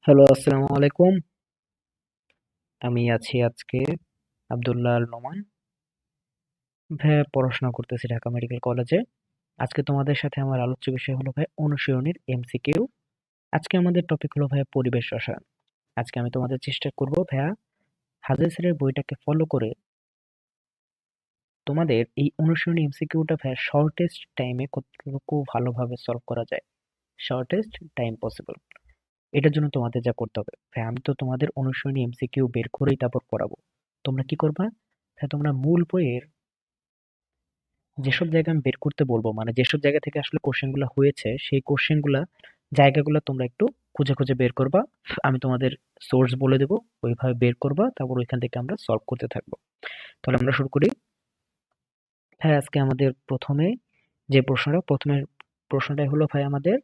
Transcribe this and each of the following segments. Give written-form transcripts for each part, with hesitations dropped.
Hello, আসসালামু আলাইকুম। আমি আছি আজকে আব্দুল্লাহ আল নোমান। ভাইয়া পড়াশোনা করতেছি ঢাকা মেডিকেল কলেজে। আজকে তোমাদের সাথে আমার আলোচ্য বিষয় হলো ভাই অনুশীলনীর এমসিকিউ। আজকে আমাদের টপিক হলো ভাইয়া পরিবেশ রসায়ন। আজকে আমি তোমাদের চেষ্টা করব ভাইয়া হাজার স্যারের বইটাকে ফলো করে তোমাদের এই অনুশীলনী এমসিকিউটা ভাইয়া শর্টেস্ট টাইমে কতটুকু ভালোভাবে সলভ করা যায়। Shortest time possible. এটার জন্য তোমাদের যা করতে হবে ভাই, আমি তো তোমাদের অনুশীলনী এমসিকিউ বের করেই তারপর পড়াবো। তোমরা কি করবা ভাই, তোমরা মূল বইয়ের যেসব জায়গা আমি বের করতে বলবো, মানে যেসব জায়গা থেকে আসলে কোশ্চেন গুলা হয়েছে সেই কোশ্চেন গুলা জায়গাগুলো তোমরা একটু খুঁজে খুঁজে বের করবা। আমি তোমাদের সোর্স বলে দেবো, ওইভাবে বের করবা, তারপর ওইখান থেকে আমরা সলভ করতে থাকবো। তাহলে আমরা শুরু করি। হ্যাঁ, আজকে আমাদের প্রথমে প্রশ্নটাই হলো ভাই আমাদের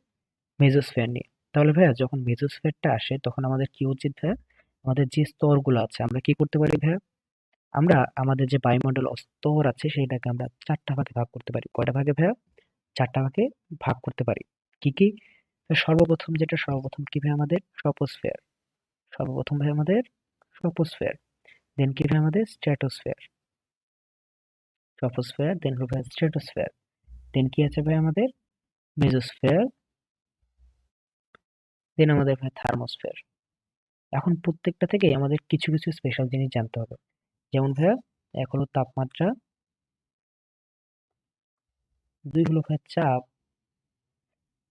মেজোস্ফিয়ার নিয়ে। তাহলে ভাইয়া যখন মেজোস্ফিয়ারটা আসে তখন আমাদের কি উচিত ভাইয়া, আমাদের যে স্তরগুলো আছে আমরা কি করতে পারি ভাইয়া, আমরা আমাদের যে বায়ুমণ্ডল স্তর আছে সেটাকে আমরা চারটা ভাগে ভাগ করতে পারি। কয়টা ভাগে ভাইয়া? চারটা ভাগে ভাগ করতে পারি। কি কি? তো সর্বপ্রথম কি ভাই আমাদের ট্রপোস্ফিয়ার। সর্বপ্রথম ভাই আমাদের ট্রপোস্ফিয়ার। দেন কি ভাই আমাদের স্ট্র্যাটোস্ফিয়ার। ট্রপোস্ফিয়ার দেন হবে ভাই স্ট্র্যাটোস্ফিয়ার। দেন কি আছে ভাই আমাদের মেজোস্ফিয়ার। দেন আমাদের ভাই থার্মোস্ফিয়ার। এখন প্রত্যেকটা থেকেই আমাদের কিছু কিছু স্পেশাল জিনিস জানতে হবে। যেমন ভাইয়া, এক হলো তাপমাত্রা, দুই হলো ভাই চাপ,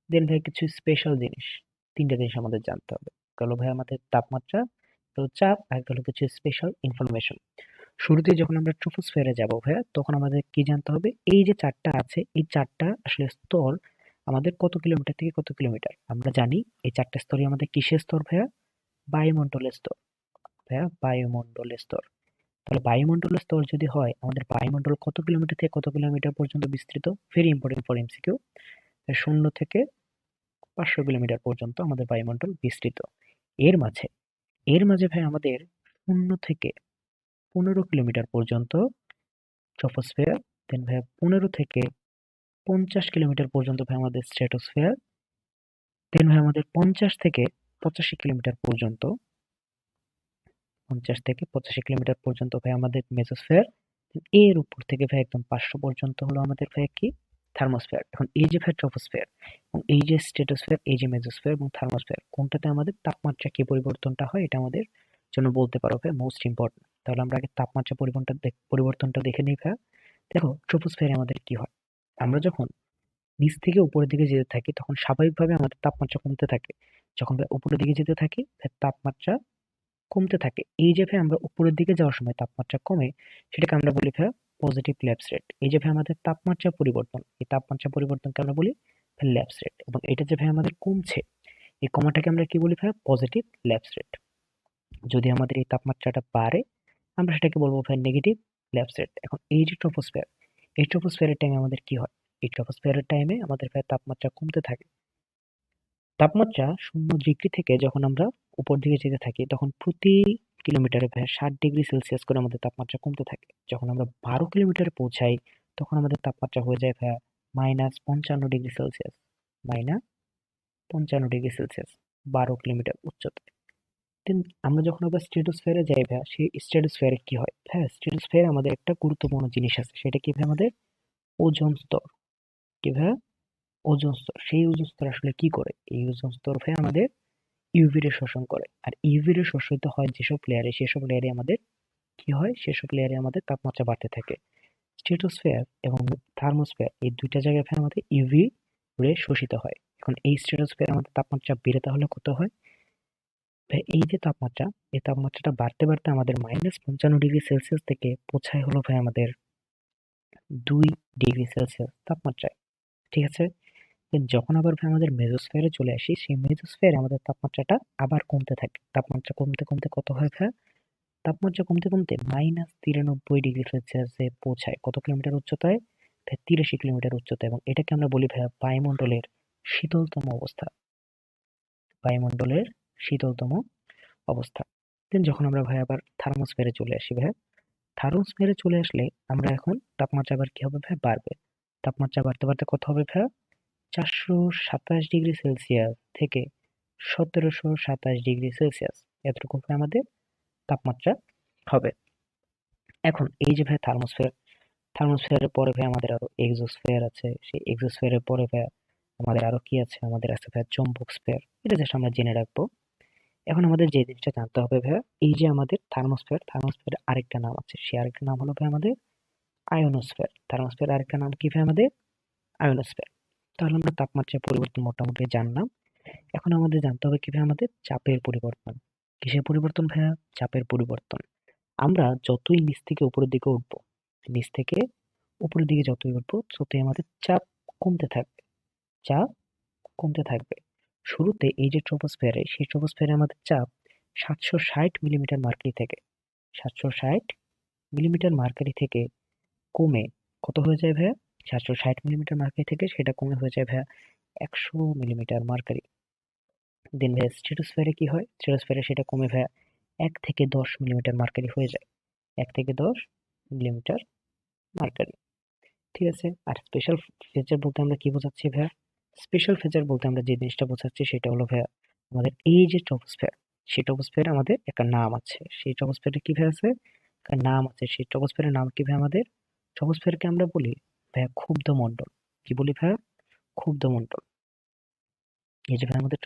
দেন ভাই কিছু স্পেশাল জিনিস। তিনটা জিনিস আমাদের জানতে হবে। গেল ভাই আমাদের তাপমাত্রা, তো চাপ, আর গেল কিছু স্পেশাল ইনফরমেশন। শুরুতে যখন আমরা ট্রপোস্ফিয়ারে যাব ভাইয়া, তখন আমাদের কি জানতে হবে, এই যে চারটা আছে এই চারটা আসলে স্তর আমাদের কত কিলোমিটার থেকে কত কিলোমিটার। আমরা জানি এই চারটা স্তরই আমাদের কিসের স্তর ভাইয়া? বায়ুমণ্ডলের স্তর। ভাইয়া বায়ুমণ্ডলের স্তর। তাহলে বায়ুমণ্ডলের স্তর যদি হয়, আমাদের বায়ুমণ্ডল কত কিলোমিটার থেকে কত কিলোমিটার পর্যন্ত বিস্তৃত? Very important for MCQ. 0 থেকে 500 কিলোমিটার পর্যন্ত আমাদের বায়ুমণ্ডল বিস্তৃত। এর মাঝে এর মাঝে ভাই আমাদের 0 থেকে 15 কিলোমিটার পর্যন্ত ট্রপোস্ফিয়ার। দেন ভাই 15 থেকে 50 কিলোমিটার পর্যন্ত ভাই আমাদের স্ট্র্যাটোস্ফিয়ার। দেন ভাই আমাদের 50 থেকে 85 কিলোমিটার পর্যন্ত 50 থেকে 85 কিলোমিটার পর্যন্ত ভাই আমাদের মেসোস্ফিয়ার। এর উপর থেকে ভাই একদম 500 পর্যন্ত হলো আমাদের ভাই কি? থার্মোস্ফিয়ার। এখন এই যে ভাই ট্রপোস্ফিয়ার এবং এই যে স্ট্র্যাটোস্ফিয়ার, এই যে মেসোস্ফিয়ার এবং থার্মোস্ফিয়ার, কোনটাতে আমাদের তাপমাত্রা কি পরিবর্তনটা হয় এটা আমাদের জন্য বলতে পারো ভাই, মোস্ট ইম্পর্টেন্ট। তাহলে আমরা আগে তাপমাত্রা পরিবর্তনটা দেখে নিই ভাই। দেখো ট্রপোস্ফিয়ারে আমাদের কি হয়, আমরা যখন নিচ থেকে উপরের দিকে যেতে থাকি তখন স্বাভাবিকভাবে আমাদের তাপমাত্রা কমতে থাকে। যখন ভাই উপরের দিকে যেতে থাকি ভাই তাপমাত্রা কমতে থাকে। এই যে ভাই আমরা উপরের দিকে যাওয়ার সময় তাপমাত্রা কমে, সেটাকে আমরা বলি ভাই পজিটিভ ল্যাপস রেট। এই যে ভাই আমাদের তাপমাত্রা পরিবর্তন, এই তাপমাত্রা পরিবর্তনকে আমরা বলি ভাই ল্যাপস রেট। এবং এটা যে ভাই আমাদের কমছে, এই কমাটাকে আমরা কি বলি ভাই? Positive lapse rate. যদি আমাদের এই তাপমাত্রাটা বাড়ে, আমরা সেটাকে বলবো ভাই নেগেটিভ ল্যাপস রেট। এখন এই যে ট্রপোস্ফিয়ার, এই ট্রপোস্ফিয়ারের টাইমে আমাদের কি হয়? এই ট্রপোস্ফিয়ারের টাইমে আমাদের ভাই তাপমাত্রা কমতে থাকে। তাপমাত্রা 0 ডিগ্রি থেকে যখন আমরা উপর দিকে যেতে থাকি তখন প্রতি কিলোমিটারে প্রায় 60 ডিগ্রি সেলসিয়াস করে আমাদের তাপমাত্রা কমতে থাকে। যখন আমরা 12 কিলোমিটারে পৌঁছাই তখন আমাদের তাপমাত্রা হয়ে যায় ভাইয়া -55 degree Celsius. -55 degree Celsius, 12 kilometre উচ্চতায়। দেন আমরা যখন আবার স্ট্রেটোস্ফিয়ারে যাই ভাইয়া, সেই স্ট্রেটোস্ফিয়ারে কি হয়? হ্যাঁ, স্ট্রেটোস্ফিয়ারে আমাদের একটা গুরুত্বপূর্ণ জিনিস আছে, সেটা কি ভাই? আমাদের ওজোন স্তর। কি ভাইয়া? ওজোন স্তর। সেই ওজোন স্তর আসলে কি করে? এই ওজোন স্তর ভাই আমাদের ইউভি রে শোষণ করে। আর ইউভি রে শোষিত হয় যেসব লেয়ারে, সেসব লেয়ারে আমাদের কি হয়? সেসব লেয়ারে আমাদের তাপমাত্রা বাড়তে থাকে। স্ট্রেটোস্ফিয়ার এবং থার্মোস্ফিয়ার এই ২ টা জায়গায় ভাই আমাদের ইউভি রে শোষিত হয়। এখন এই স্ট্রেটোস্ফিয়ারে আমাদের তাপমাত্রা বেড়ে তাহলে কত হয়? ভাই এই যে তাপমাত্রা, এই তাপমাত্রাটা বাড়তে, বাড়তে আমাদের -55 ডিগ্রি সেলসিয়াস থেকে পৌঁছায় হলো ভাই আমাদের 2 ডিগ্রি সেলসিয়াস তাপমাত্রায়। ঠিক আছে? যখন আবার ভাই আমাদের মেসোস্ফিয়ারে চলে আসি, সেই মেসোস্ফিয়ারে আমাদের তাপমাত্রাটা আবার কমতে থাকে। তাপমাত্রা কমতে, কমতে কত হয় ভাইয়া? তাপমাত্রা কমতে, কমতে -93 ডিগ্রি সেলসিয়াসে পৌঁছায়। কত কিলোমিটার উচ্চতায়? ভাই 83 কিলোমিটার উচ্চতায়। এবং এটাকে আমরা বলি ভাইয়া বায়ুমণ্ডলের শীতলতম অবস্থা। বায়ুমণ্ডলের শীতলতম অবস্থা। দেন যখন আমরা ভাই আবার থার্মোস্ফিয়ারে চলে আসি ভাইয়া, থার্মোস্ফিয়ারে চলে আসলে আমরা এখন তাপমাত্রা আবার কি হবে ভাইয়া? বাড়বে। তাপমাত্রা বাড়তে, বাড়তে কত হবে ভাইয়া? 427 ডিগ্রি সেলসিয়াস থেকে 1727 ডিগ্রি সেলসিয়াস, এতটুকু ভাই আমাদের তাপমাত্রা হবে। এখন এই যে ভাই থার্মোস্ফিয়ারের পরে ভাই আমাদের আরো এক্সোস্ফিয়ার আছে, সেই এক্সোস্ফিয়ারের পরে ভাই আমাদের আরো কি আছে, আমাদের আছে ভাই চৌম্বক স্ফিয়ার। এটা জাস্ট আমরা জেনে রাখবো। এখন আমাদের যে জিনিসটা জানতে হবে ভাইয়া, এই যে আমাদের থার্মোস্ফিয়ারের আরেকটা নাম আছে, সেই আরেকটা নাম হলো ভাই আমাদের আয়োনোস্ফিয়ার। থার্মোস্ফিয়ারের আরেকটা নাম কি ভাই আমাদের? আয়োনোস্ফিয়ার। তাহলে আমরা তাপমাত্রার পরিবর্তন মোটামুটি জানলাম। এখন আমাদের জানতে হবে কি ভাই আমাদের চাপের পরিবর্তন। কিসের পরিবর্তন ভাইয়া? চাপের পরিবর্তন। আমরা যতই নিচ থেকে উপরের দিকে উঠবো, নিচ থেকে উপরের দিকে যতই উঠবো, ততই আমাদের চাপ কমতে থাকবে। চাপ কমতে থাকবে। শুরুতে এই যে ট্রপোস্ফিয়ারে, সেই ট্রপোস্ফিয়ারে আমাদের চাপ 760 মিলিমিটার মার্কারি থেকে 760 মিলিমিটার মার্কারি থেকে কমে কত হয়ে যায় ভাইয়া? 760 মিলিমিটার মার্কারি থেকে সেটা কমে হয়ে যায় ভাইয়া 100 মিলিমিটার মার্কারি। দেন ভাইয়া স্ট্রেটোস্ফিয়ারে কি হয়? স্ট্রেটোস্ফিয়ারে সেটা কমে ভাইয়া 1 থেকে 10 মিলিমিটার মার্কারি হয়ে যায়। 1 থেকে 10 মিলিমিটার মার্কারি। ঠিক আছে? আর স্পেশাল ফিচার বলতে আমরা কি বোঝাচ্ছি ভাইয়া? স্পেশাল ফিচার বলতে আমরা যে জিনিসটা বোঝাচ্ছি সেটা হলো ভাইয়া, আমাদের এই যে ট্রপোস্ফিয়ার, সেই ট্রপোস্ফিয়ারে আমাদের একটা নাম আছে। সেই ট্রপোস্ফিয়ারে কি ভাইয়া আছে? একটা নাম আছে। সেই ট্রপোস্ফিয়ারের নাম কি ভাইয়া আমাদের? ট্রপোস্ফিয়ারকে আমরা বলি ভাইয়া ক্ষুব্ধ মণ্ডল। কি বলি ভাইয়া? ক্ষুব্ধ মণ্ডল। এই যে ভাইয়া আমাদের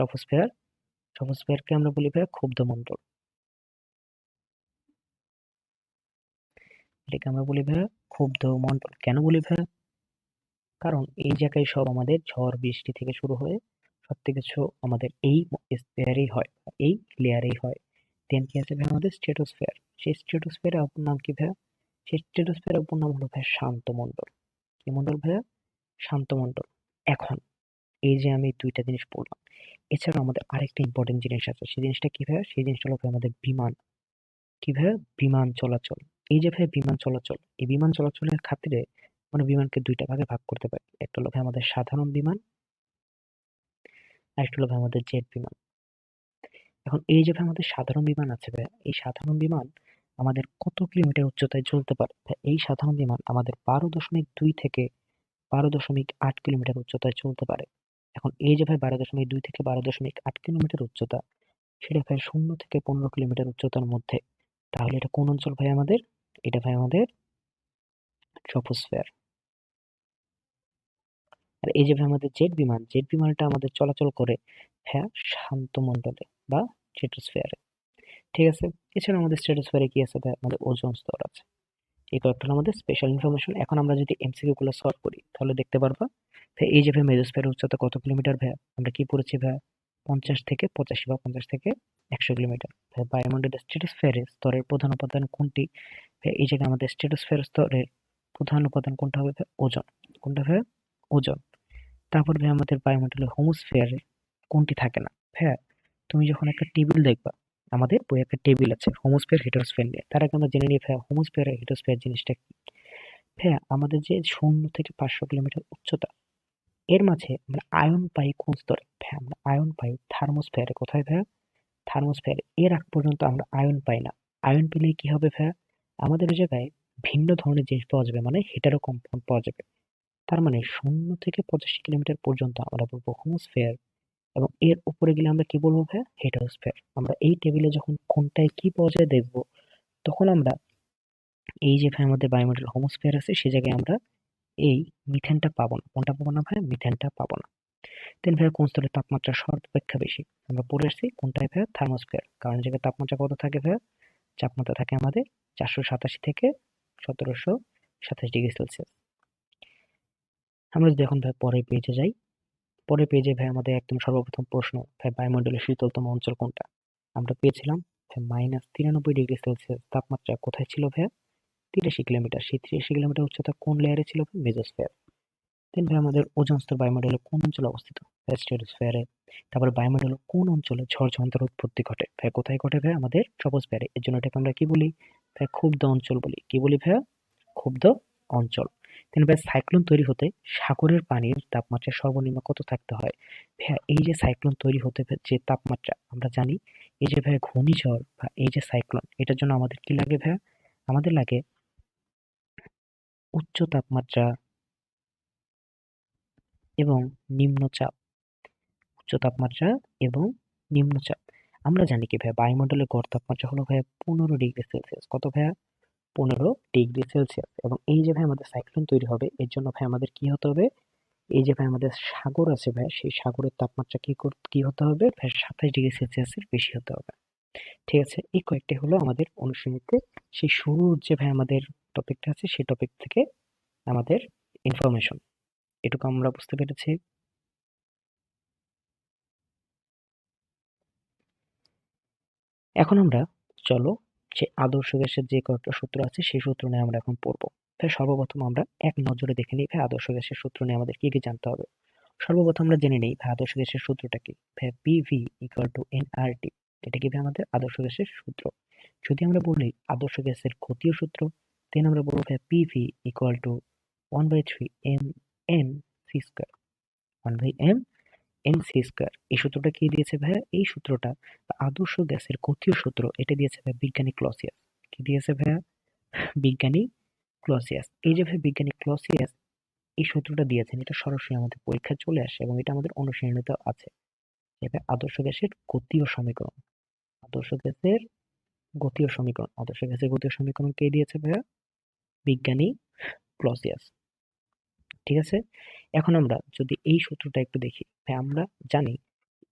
ট্রপোস্ফিয়ারকে আমরা বলি ভাইয়া ক্ষুব্ধ মণ্ডল। এটাকে আমরা বলি ভাইয়া ক্ষুব্ধ মণ্ডল। কেন বলি ভাইয়া? কারণ এই জায়গায় সব আমাদের ঝড় বৃষ্টি থেকে শুরু হয়ে সবকিছু আমাদের এই স্পেয়ারেই হয়, এই লেয়ারেই হয়। দেন কি আছে ভাই আমাদের স্ট্রেটোস্ফিয়ার। সেই স্ট্রেটোস্ফিয়ারের অপর নাম কি ভাইয়া? সেই স্ট্রেটোস্ফিয়ারের অপর নাম হলো ভাইয়া শান্ত মণ্ডল। কি মণ্ডল ভাইয়া? শান্ত মণ্ডল। এখন এই যে আমি দুইটা জিনিস বললাম, এছাড়া আমাদের আরেকটা ইম্পর্টেন্ট জিনিস আছে। সেই জিনিসটা কি ভাইয়া? সেই জিনিসটা হলো ভাইয়া আমাদের বিমান। কি ভাইয়া? বিমান চলাচল। এই যে ভাইয়া বিমান চলাচল, এই বিমান চলাচলের খাতিরে আমরা বিমানকে দুইটা ভাগে ভাগ করতে পারি। একটা হলো ভাই আমাদের সাধারণ বিমান, আরেকটা হলো ভাই আমাদের জেট বিমান। এখন এই যে ভাই আমাদের সাধারণ বিমান আছে ভাই, এই সাধারণ বিমান আমাদের কত কিলোমিটার উচ্চতায় চলতে পারে? ভাই, এই সাধারণ বিমান আমাদের 12.2 থেকে 12.8 কিলোমিটার উচ্চতায় চলতে পারে। এখন এই যে ভাই 12.2 থেকে 12.8 কিলোমিটার উচ্চতা, সেটা ভাই 0 থেকে 15 কিলোমিটার উচ্চতার মধ্যে। তাহলে এটা কোন অঞ্চল ভাই আমাদের? এটা ভাই আমাদের ট্রপোস্ফিয়ার। আর এই যে ভাই আমাদের জেট বিমানটা আমাদের চলাচল করে হ্যাঁ শান্ত মণ্ডলে বা স্ট্রেটোস্ফিয়ারে। ঠিক আছে? এছাড়া আমাদের স্ট্রেটোস্ফিয়ারে কি আছে ভাই? আমাদের ওজোন স্তর আছে। এই কয়েকটা হলো আমাদের স্পেশাল ইনফরমেশন। এখন আমরা যদি এমসিকিউ গুলো সলভ করি তাহলে দেখতে পারবা ভাই, এই যে ভাই মেজোস্ফিয়ারের উচ্চতা কত কিলোমিটার ভাই? আমরা কি পড়েছি ভাই? 50 থেকে 85 বা 50 থেকে 100 কিলোমিটার। ভাই বায়ুমণ্ডলের স্ট্রেটোস্ফিয়ারের স্তরের প্রধান উপাদান কোনটি? ভাই এই জায়গায় আমাদের স্ট্রেটোস্ফিয়ার স্তরের প্রধান উপাদান কোনটা হবে ভাই? ওজোন। কোনটা ভাই? ওজোন। তারপর ভাই আমাদের বায়ুমণ্ডলের হোমোস্ফিয়ারে কোনটি থাকে না? ভাইয়া তুমি যখন একটা টেবিল দেখবা, আমাদের বইয়ে একটা টেবিল আছে হোমোস্ফিয়ার হেটারোস্ফিয়ার নিয়ে। তার আগে আমরা জেনে নিই ভাইয়া হোমোস্ফিয়ার আর হেটারোস্ফিয়ার জিনিসটা কি। ভাইয়া আমাদের যে 0 থেকে 500 কিলোমিটার উচ্চতা, এর মাঝে আমরা আয়ন পাই কোন স্তরে? ভাইয়া আমরা আয়ন পাই থার্মোস্ফিয়ারে। কোথায় ভাইয়া? থার্মোস্ফিয়ারে। এর আগ পর্যন্ত আমরা আয়ন পাই না। আয়ন পেলে কি হবে ভাইয়া? আমাদের ওই জায়গায় ভিন্ন ধরনের জিনিস পাওয়া যাবে, মানে হেটারো কম্পাউন্ড পাওয়া যাবে। তার মানে 0 থেকে 85 কিলোমিটার পর্যন্ত আমরা বলবো হোমোস্ফিয়ার, এবং এর উপরে গেলে আমরা কি বলবো ভাইয়া? হেটারোস্ফিয়ার। আমরা এই টেবিলে যখন কোনটায় কি পাওয়া যায় দেখবো, তখন আমরা এই যে ভাই আমাদের বায়ুমণ্ডল হোমোস্ফিয়ার আছে, সে জায়গায় আমরা এই মিথেনটা পাবো না। কোনটা পাবো না ভাই? মিথেনটা পাবো না। দেন ভাইয়া কোন স্তরের তাপমাত্রা সর্বাপেক্ষা বেশি? আমরা পড়ে আসছি কোনটায় ভাইয়া? থার্মোস্ফিয়ার। কারণ এই জায়গায় তাপমাত্রা কত থাকে ভাইয়া? তাপমাত্রা থাকে আমাদের 487 থেকে 1727 ডিগ্রি সেলসিয়াস। আমরা যদি এখন ভাই পরের পেজে যাই, পরের পেজে ভাই আমাদের একদম সর্বপ্রথম প্রশ্ন, ভাই বায়ুমণ্ডলের শীতলতম অঞ্চল কোনটা? আমরা পেয়েছিলাম ভাই -93 ডিগ্রি সেলসিয়াস তাপমাত্রা কোথায় ছিল ভাইয়া? 83 কিলোমিটার। সেই 83 কিলোমিটার উচ্চতা কোন লেয়ারে ছিল? মেজোস্ফিয়ার। দেন ভাই আমাদের ওজোন স্তর বায়ুমণ্ডলের কোন অঞ্চলে অবস্থিত? ভাই স্ট্রেটোস্ফিয়ারে। তারপর বায়ুমণ্ডলের কোন অঞ্চলে ঝড় ঝঞ্ঝার উৎপত্তি ঘটে? ভাই কোথায় ঘটে ভাই? আমাদের ট্রপোস্ফিয়ারে। এর জন্য এটাকে আমরা কি বলি? ভাই ক্ষুব্ধ অঞ্চল বলি। কি বলি ভাইয়া? ক্ষুব্ধ অঞ্চল। দেন ভাই সাইক্লোন তৈরি হতে সাগরের পানির তাপমাত্রা সর্বনিম্ন কত থাকতে হয়? ভাইয়া এই যে সাইক্লোন তৈরি হতে যে তাপমাত্রা আমরা জানি, এই যে ভাইয়া ঘূর্ণিঝড় বা এই যে সাইক্লোন, এটার জন্য আমাদের কি লাগে ভাইয়া? আমাদের লাগে উচ্চ তাপমাত্রা এবং নিম্নচাপ। উচ্চ তাপমাত্রা এবং নিম্নচাপ। আমরা জানি কি ভাইয়া বায়ুমণ্ডলের গড় তাপমাত্রা হলো ভাইয়া 15 ডিগ্রি সেলসিয়াস। কত ভাইয়া? 15 ডিগ্রি সেলসিয়াস। এবং এই যে ভাই আমাদের সাইক্লোন তৈরি হবে এর জন্য ভাই আমাদের কি হতে হবে? এই যে ভাই আমাদের সাগর আছে ভাই সেই সাগরের তাপমাত্রা কি হতে হবে ভাই 27 ডিগ্রি সেলসিয়াসের বেশি হতে হবে। ঠিক আছে, এই কয়েকটি হলো আমাদের অনুশীলনীতে সেই শুরুর যে ভাই আমাদের টপিকটা আছে সেই টপিক থেকে আমাদের ইনফরমেশন। এটুকু আমরা বুঝতে পেরেছি। এখন আমরা চলো যে আদর্শ গ্যাসের যে কয়েকটা সূত্র আছে সেই সূত্র নিয়ে আমরা এখন পড়বো। তাই সর্বপ্রথম আমরা এক নজরে দেখে নিই ভাই আদর্শ গ্যাসের সূত্র নিয়ে আমাদের কি কি জানতে হবে। সর্বপ্রথম আমরা জেনে নিই ভাই আদর্শ গ্যাসের সূত্রটা কি। ভাই পিভি ইকুয়াল টু এনআরটি, এটা কি ভাই আমাদের আদর্শ গ্যাসের সূত্র। যদি আমরা বলি আদর্শ গ্যাসের গতীয় সূত্র, দেন আমরা বলবো ভাই PV equal to 1/3 M N C square, 1/m N C square. এই সূত্রটা কি দিয়েছে ভাইয়া? এই সূত্রটা আদর্শ গ্যাসের গতীয় সূত্র এটা দিয়েছে ভাই বিজ্ঞানী ক্লসিয়াস। কি দিয়েছে ভাইয়া? বিজ্ঞানী ক্লসিয়াস। এই যে ভাই বিজ্ঞানী ক্লসিয়াস এই সূত্রটা দিয়েছেন এটা সরাসরি আমাদের পরীক্ষায় চলে আসে এবং এটা আমাদের অনুশীলনীতেও আছে। এটা আদর্শ গ্যাসের গতীয় সমীকরণ। আদর্শ গ্যাসের গতীয় সমীকরণ। আদর্শ গ্যাসের গতীয় সমীকরণ কে দিয়েছে ভাইয়া? বিজ্ঞানী ক্লসিয়াস। ঠিক আছে, এখন আমরা যদি এই সূত্রটা একটু দেখি ভাই আমরা জানি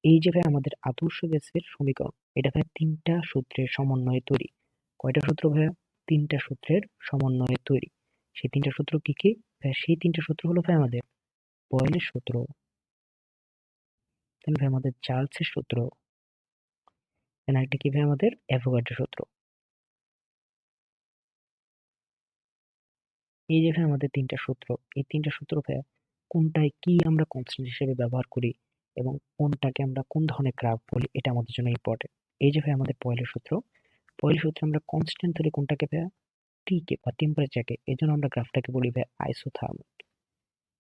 এই যে ভাই আমাদের আদর্শ গ্যাসের সমীকরণ এটা ভাই তিনটা সূত্রের সমন্বয়ে তৈরি। কয়টা সূত্র ভাইয়া? তিনটা সূত্রের সমন্বয়ে তৈরি। সেই তিনটা সূত্র কি কি ভাই? সেই তিনটা সূত্র হলো ভাই আমাদের বয়েলের সূত্র, দেন ভাই আমাদের চার্লসের সূত্র, দেন আরেকটা কি ভাই আমাদের অ্যাভোগাড্রো সূত্র। এই যে ভাই আমাদের তিনটা সূত্র, এই তিনটা সূত্র ভাইয়া কোনটায় কি আমরা কনস্ট্যান্ট হিসেবে ব্যবহার করি এবং কোনটাকে আমরা কোন ধরনের গ্রাফ বলি এটা আমাদের জন্য ইম্পর্টেন্ট। এই যে ভাই আমাদের বয়েলের সূত্র, বয়েলের সূত্রে আমরা কনস্ট্যান্ট ধরি কোনটাকে ভাইয়া? টি কে বা টেম্পারেচারকে। এই জন্য আমরা গ্রাফটাকে বলি ভাই আইসোথার্মিক।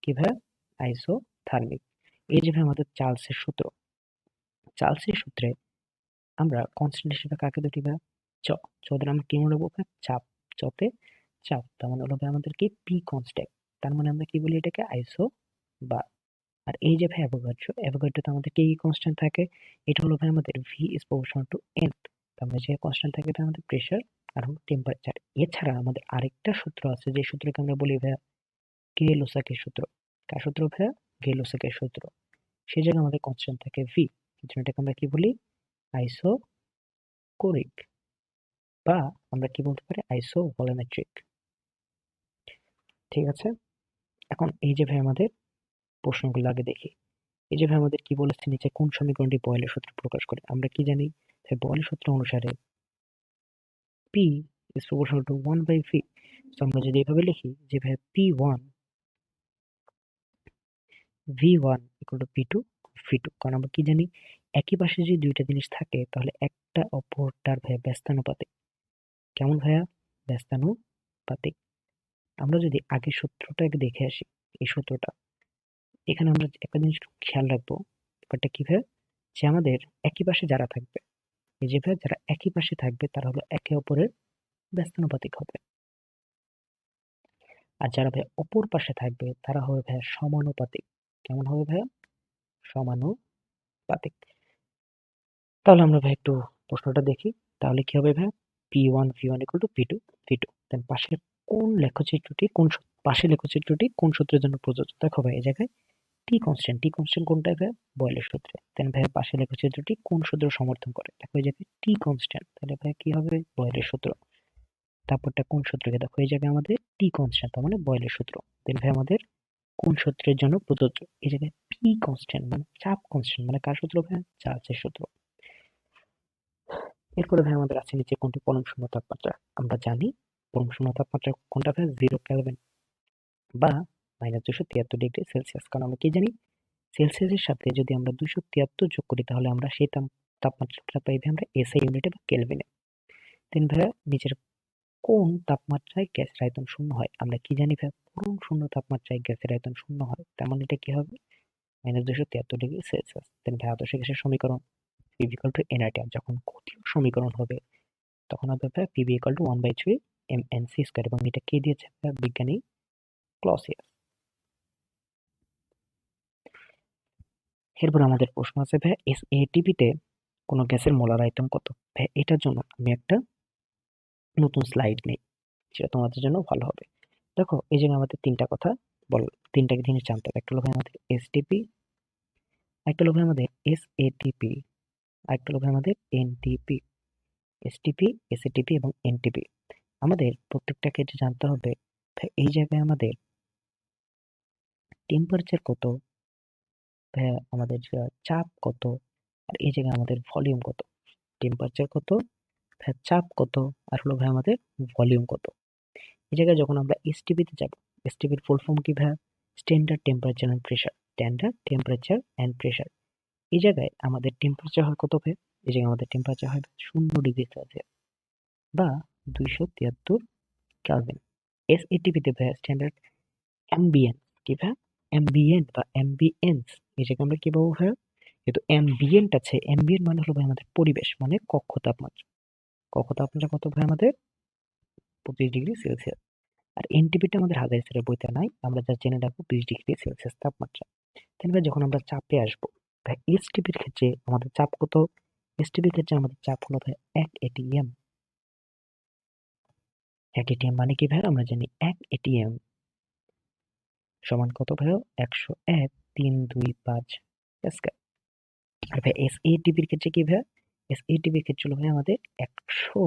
কি ভাই? আইসোথার্মিক। এই যে ভাই আমাদের চার্লসের সূত্র, চার্লসের সূত্রে আমরা কনস্ট্যান্ট হিসেবে কাকে ধরি ভাই? চ। চ দ্বারা আমরা কি মনে রাখবো ভাই? চাপ। চতে চাপ, তার মানে হলো ভাই আমাদের কি পি কনস্ট্যান্ট। তার মানে আমরা কি বলি এটাকে? আইসো বার। আর এই যে ভাই অ্যাভোগাড্রো, অ্যাভোগাড্রোতে আমাদের কি কনস্ট্যান্ট থাকে? এটা হলো ভাই আমাদের V is proportional to N. তার মানে যে কনস্ট্যান্ট থাকে এটা আমাদের প্রেসার আর হলো টেম্পারেচার। এছাড়া আমাদের আরেকটা সূত্র আছে যে সূত্রকে আমরা বলি ভাই গে-লোসাকের সূত্র। কার সূত্র ভাইয়া? গে-লোসাকের সূত্র। সেই জায়গায় আমাদের কনস্ট্যান্ট থাকে ভি। এই জন্য এটাকে আমরা কি বলি? আইসোকোরিক, বা আমরা কি বলতে পারি? আইসোভলিমেট্রিক। ঠিক আছে, এখন এই যে ভাই আমাদের প্রশ্নগুলো আগে দেখি। এই যে ভাই আমাদের কি বলেছে নিচে কোন সমীকরণটি বয়েলের সূত্র প্রকাশ করে? আমরা কি জানি? বয়েলের সূত্র অনুসারে P is proportional to 1/v। তো আমরা যদি এভাবে লিখি যে ভাই P1 V1 equal to P2 V2, কারণ আমরা কি জানি একই পাশে যদি দুইটা জিনিস থাকে তাহলে একটা অপরটার ভাইয়া ব্যস্তানুপাতিক। কেমন ভাইয়া? ব্যস্তানুপাতিক। আমরা যদি আগের সূত্রটা আগে দেখে আসি, এই সূত্রটা এখানে আমরা একটা জিনিস খেয়াল রাখবো, ব্যাপারটা কি ভাইয়া? যে আমাদের একই পাশে যারা থাকবে, এই যে ভাইয়া যারা একই পাশে থাকবে তারা হলো একে অপরের ব্যস্তানুপাতিক হবে। আর যারা ভাইয়া অপর পাশে থাকবে তারা হবে ভাইয়া সমানুপাতিক। কেমন হবে ভাইয়া? সমানুপাতিক। তাহলে আমরা ভাই একটু প্রশ্নটা দেখি। তাহলে কি হবে ভাই? P1 V1 equal to P2 V2। দেন পাশের কোন লেখচিত্রটি পাশের লেখচিত্রটি কোন সূত্রের জন্য প্রযোজ্য? দেখো ভাই এই জায়গায় টি কনস্ট্যান্ট। টি কনস্ট্যান্ট কোনটা ভাই? বয়েলের সূত্রে। দেন ভাই পাশের লেখচিত্রটি কোন সূত্র সমর্থন করে? দেখো এই জায়গায় টি কনস্ট্যান্ট। তাহলে ভাই কি হবে? বয়েলের সূত্র। তারপরটা কোন সূত্রকে? দেখো এই জায়গায় আমাদের টি কনস্ট্যান্ট, তার মানে বয়েলের সূত্র। দেন ভাই আমাদের কোন সূত্রের জন্য প্রযোজ্য? এই জায়গায় পি কনস্ট্যান্ট মানে চাপ কনস্ট্যান্ট, মানে কার সূত্র ভাই? চার্লসের সূত্র। এরপরে ভাই আমাদের আছে নিচে কোনটি পরম শূন্য তাপমাত্রা? আমরা জানি পরম শূন্য তাপমাত্রা কোনটা ভাই? 0 কেলভিন বা -273 ডিগ্রি সেলসিয়াস। কারণ আমরা কি জানি সেলসিয়াসের সাথে যদি আমরা 273 যোগ করি তাহলে আমরা সেই তাপমাত্রাটা পাই আমরা এসআই ইউনিটে বা কেলভিনে। দেন ভাইয়া নিচের কোন তাপমাত্রায় গ্যাসের আয়তন শূন্য হয়? আমরা কি জানি ভাই? পরম শূন্য তাপমাত্রায় গ্যাসের আয়তন শূন্য হয়। তার মানে এটা কি হবে? -273 ডিগ্রি সেলসিয়াস। দেন ভাই আদর্শ গ্যাসের সমীকরণ P equal to nRT। যখন গতীয় সমীকরণ হবে তখন হবে ভাই PV equal to 1/3 mnc square, এবং এটা কে দিয়েছে ভাই? বিজ্ঞানী ক্লসিয়াস। এরপর আমাদের প্রশ্ন আছে ভাই এটিপিতে কোনো গ্যাসের মোলার আয়তন কত। ভাইয়া এটার জন্য আমি একটা নতুন স্লাইড নেই, সেটা তোমাদের জন্য ভালো হবে। দেখো এই জায়গায় আমাদের তিনটা জিনিস জানতে হবে। একটা হলো ভাই আমাদের এসটিপি, একটা হলো ভাই আমাদের এসএটিপি, আরেকটা হলো ভাই আমাদের এনটিপি। এসটিপি, এসএটিপি এবং এনটিপি আমাদের প্রত্যেকটা ক্ষেত্রে জানতে হবে। এই জায়গায় আমাদের টেম্পারেচার কত, আমাদের চাপ কত, আর এই জায়গায় আমাদের ভলিউম কত। টেম্পারেচার কত, চাপ কত, আর হলো ভাই আমাদের ভলিউম কত। এই জায়গায় যখন আমরা এসটিপিতে যাব, এসটিপির ফুল ফর্ম কি ভাই? Standard temperature and pressure. Standard temperature and pressure. এই জায়গায় আমাদের টেম্পারেচার হয় কত ভাই? এই জায়গায় আমাদের টেম্পারেচার হয় 0°C বা 273 কেলভিন। এসএটিপিতে ভাই স্ট্যান্ডার্ড অ্যাম্বিয়েন্ট কি ভাই? অ্যাম্বিয়েন্ট বা অ্যাম্বিয়েন্স। এই জায়গায় আমরা কি পাবো ভাই? যেহেতু অ্যাম্বিয়েন্ট আছে, অ্যাম্বিয়েন্ট মানে হলো ভাই আমাদের পরিবেশ, মানে কক্ষ তাপমাত্রা। কক্ষ তাপমাত্রা কত ভাই আমাদের? 25°C। আর এনটিপিটা আমাদের হাজার স্যারের বইতে নাই, আমরা যা জেনে রাখবো 20°C তাপমাত্রা। তাহলে যখন আমরা চাপে আসবো, ভাই এসটিপির ক্ষেত্রে আমাদের চাপ কত? এসটিপির ক্ষেত্রে আমাদের চাপ হলো ভাই 1 atm। 1 atm মানে কি ভাই? আমরা জানি 1 atm সমান কত ভাই? 101.325 প্যাসকেল। আর ভাই এসএটিপির ক্ষেত্রে কি ভাই? এসএটিপির ক্ষেত্রে হলো ভাই আমাদের 100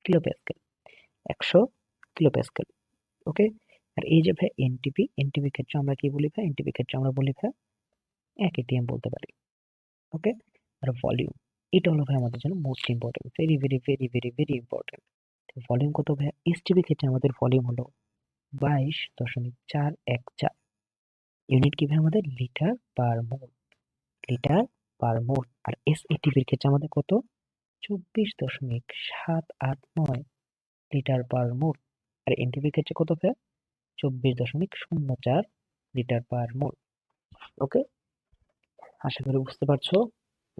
kilo pascal. 100 kilo pascal. Okay. আর এই যে ভাই এনটিপি, এনটিপির ক্ষেত্রে আমরা কি বলি ভাই? এনটিপির ক্ষেত্রে আমরা বলি ভাই 1 atm বলতে পারি। ওকে। আর ভলিউম, এটা হলো ভাই আমাদের জন্য most important, very very very very very important. Volume কত ভাই? এসটিপি ক্ষেত্রে আমাদের ভলিউম হলো 22.414 ইউনিট। কি ভাই আমাদের? লিটার পার মোল। লিটার পার মোল। আর এসএটিপির ক্ষেত্রে আমাদের কত? 24.789 লিটার পার মোল। আর এনটিপির ক্ষেত্রে কত ভাই? 24.04 লিটার পার মোল। ওকে, আশা করি বুঝতে পারছো।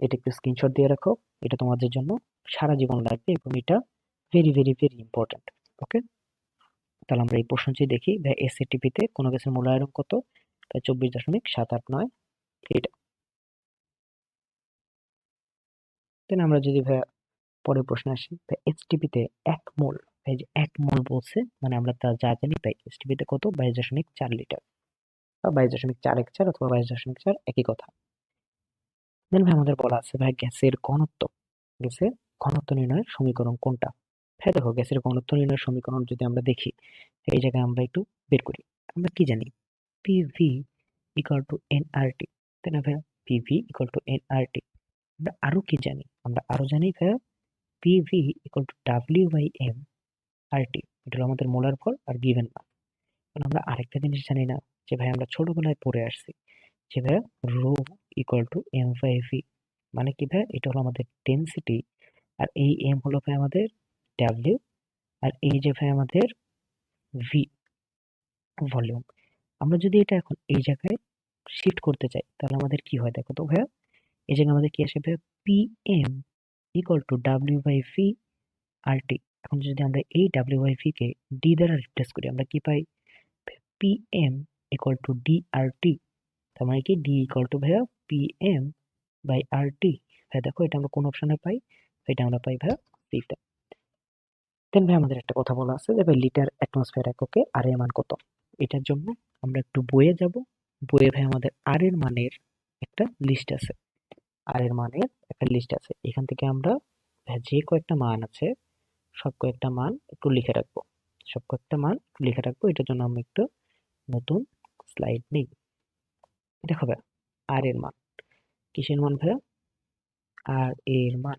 এটা একটু স্ক্রিনশট দিয়ে রাখো, এটা তোমাদের জন্য সারা জীবন লাগবে এবং এটা ভেরি ভেরি ভেরি ইম্পর্টেন্ট। ওকে, তাহলে আমরা এই প্রশ্নটি দেখি। ভাই এসএটিপিতে কোনো গ্যাসের মোল আয়তন কত? তাই 24.789 লিটার। দেন আমরা যদি ভাই পরের প্রশ্নে আসি, ভাই এসটিপিতে 1 মোল, ভাই যে 1 মোল বলছে মানে আমরা তা যা জানি তাই। এসটিপিতে কত? 22.4 লিটার বা 22.414 অথবা 22.4 একই কথা। দেন ভাই আমাদের বলা আছে ভাই গ্যাসের ঘনত্ব। গ্যাসের ঘনত্ব নির্ণয়ের সমীকরণ কোনটা? হ্যাঁ দেখো, গ্যাসের ঘনত্ব নির্ণয়ের সমীকরণ যদি আমরা দেখি, এই জায়গায় আমরা একটু বের করি। আমরা কি জানি? পিভি ইকুয়াল টু এনআরটি, তাই না ভাইয়া? PV equal to NRT. আমরা আরো কি জানি? আমরা আরো জানি ভাইয়া PV equal to W by M RT. এটা হলো আমাদের মোলার ভর আর গিভেন মান। আমরা আরেকটা জিনিস জানি না, যে ভাই আমরা ছোটবেলায় পড়ে আসছি, যে ভাইয়া rho equal to M by V. মানে কি ভাই? এটা হলো আমাদের ডেনসিটি, আর এই এম হলো ভাই আমাদের ডাব্লিউ, আর এই যে ভাই আমাদের ভি ভলিউম। আমরা যদি এটা এখন এই জায়গায় শিফট করতে চাই, তাহলে আমাদের কি হয় দেখো তো ভাইয়া? এই জায়গায় আমাদের কি আসে ভাইয়া? P M equal to W by V R T. এখন যদি আমরা এই ডাব্লিউ বাই ভি কে ডি দ্বারা রিপ্লেস করি, আমরা কি পাই? P M equal to D R T. তার মানে কি? ডি ইকুয়াল টু ভাইয়া P M by R T. ভাই দেখো এটা আমরা কোন অপশনে পাই? এটা আমরা পাই ভাইয়া সিতে। দেন ভাই আমাদের একটা কথা বলা আছে যে ভাই লিটার অ্যাটমসফিয়ার এককে আর এর মান কত। এটার জন্য আমরা একটু বইয়ে যাব। বইয়ে ভাই আমাদের আর এর মানের একটা লিস্ট আছে। আর এর মানের একটা লিস্ট আছে। এখান থেকে আমরা যে কয়েকটা মান আছে সব কয়েকটা মান একটু লিখে রাখবো। সব কয়েকটা মান একটু লিখে রাখবো। এটার জন্য আমি একটু নতুন স্লাইড নিই। দেখো ভাই আর এর মান, কিসের মান ভাইয়া? আর এর মান।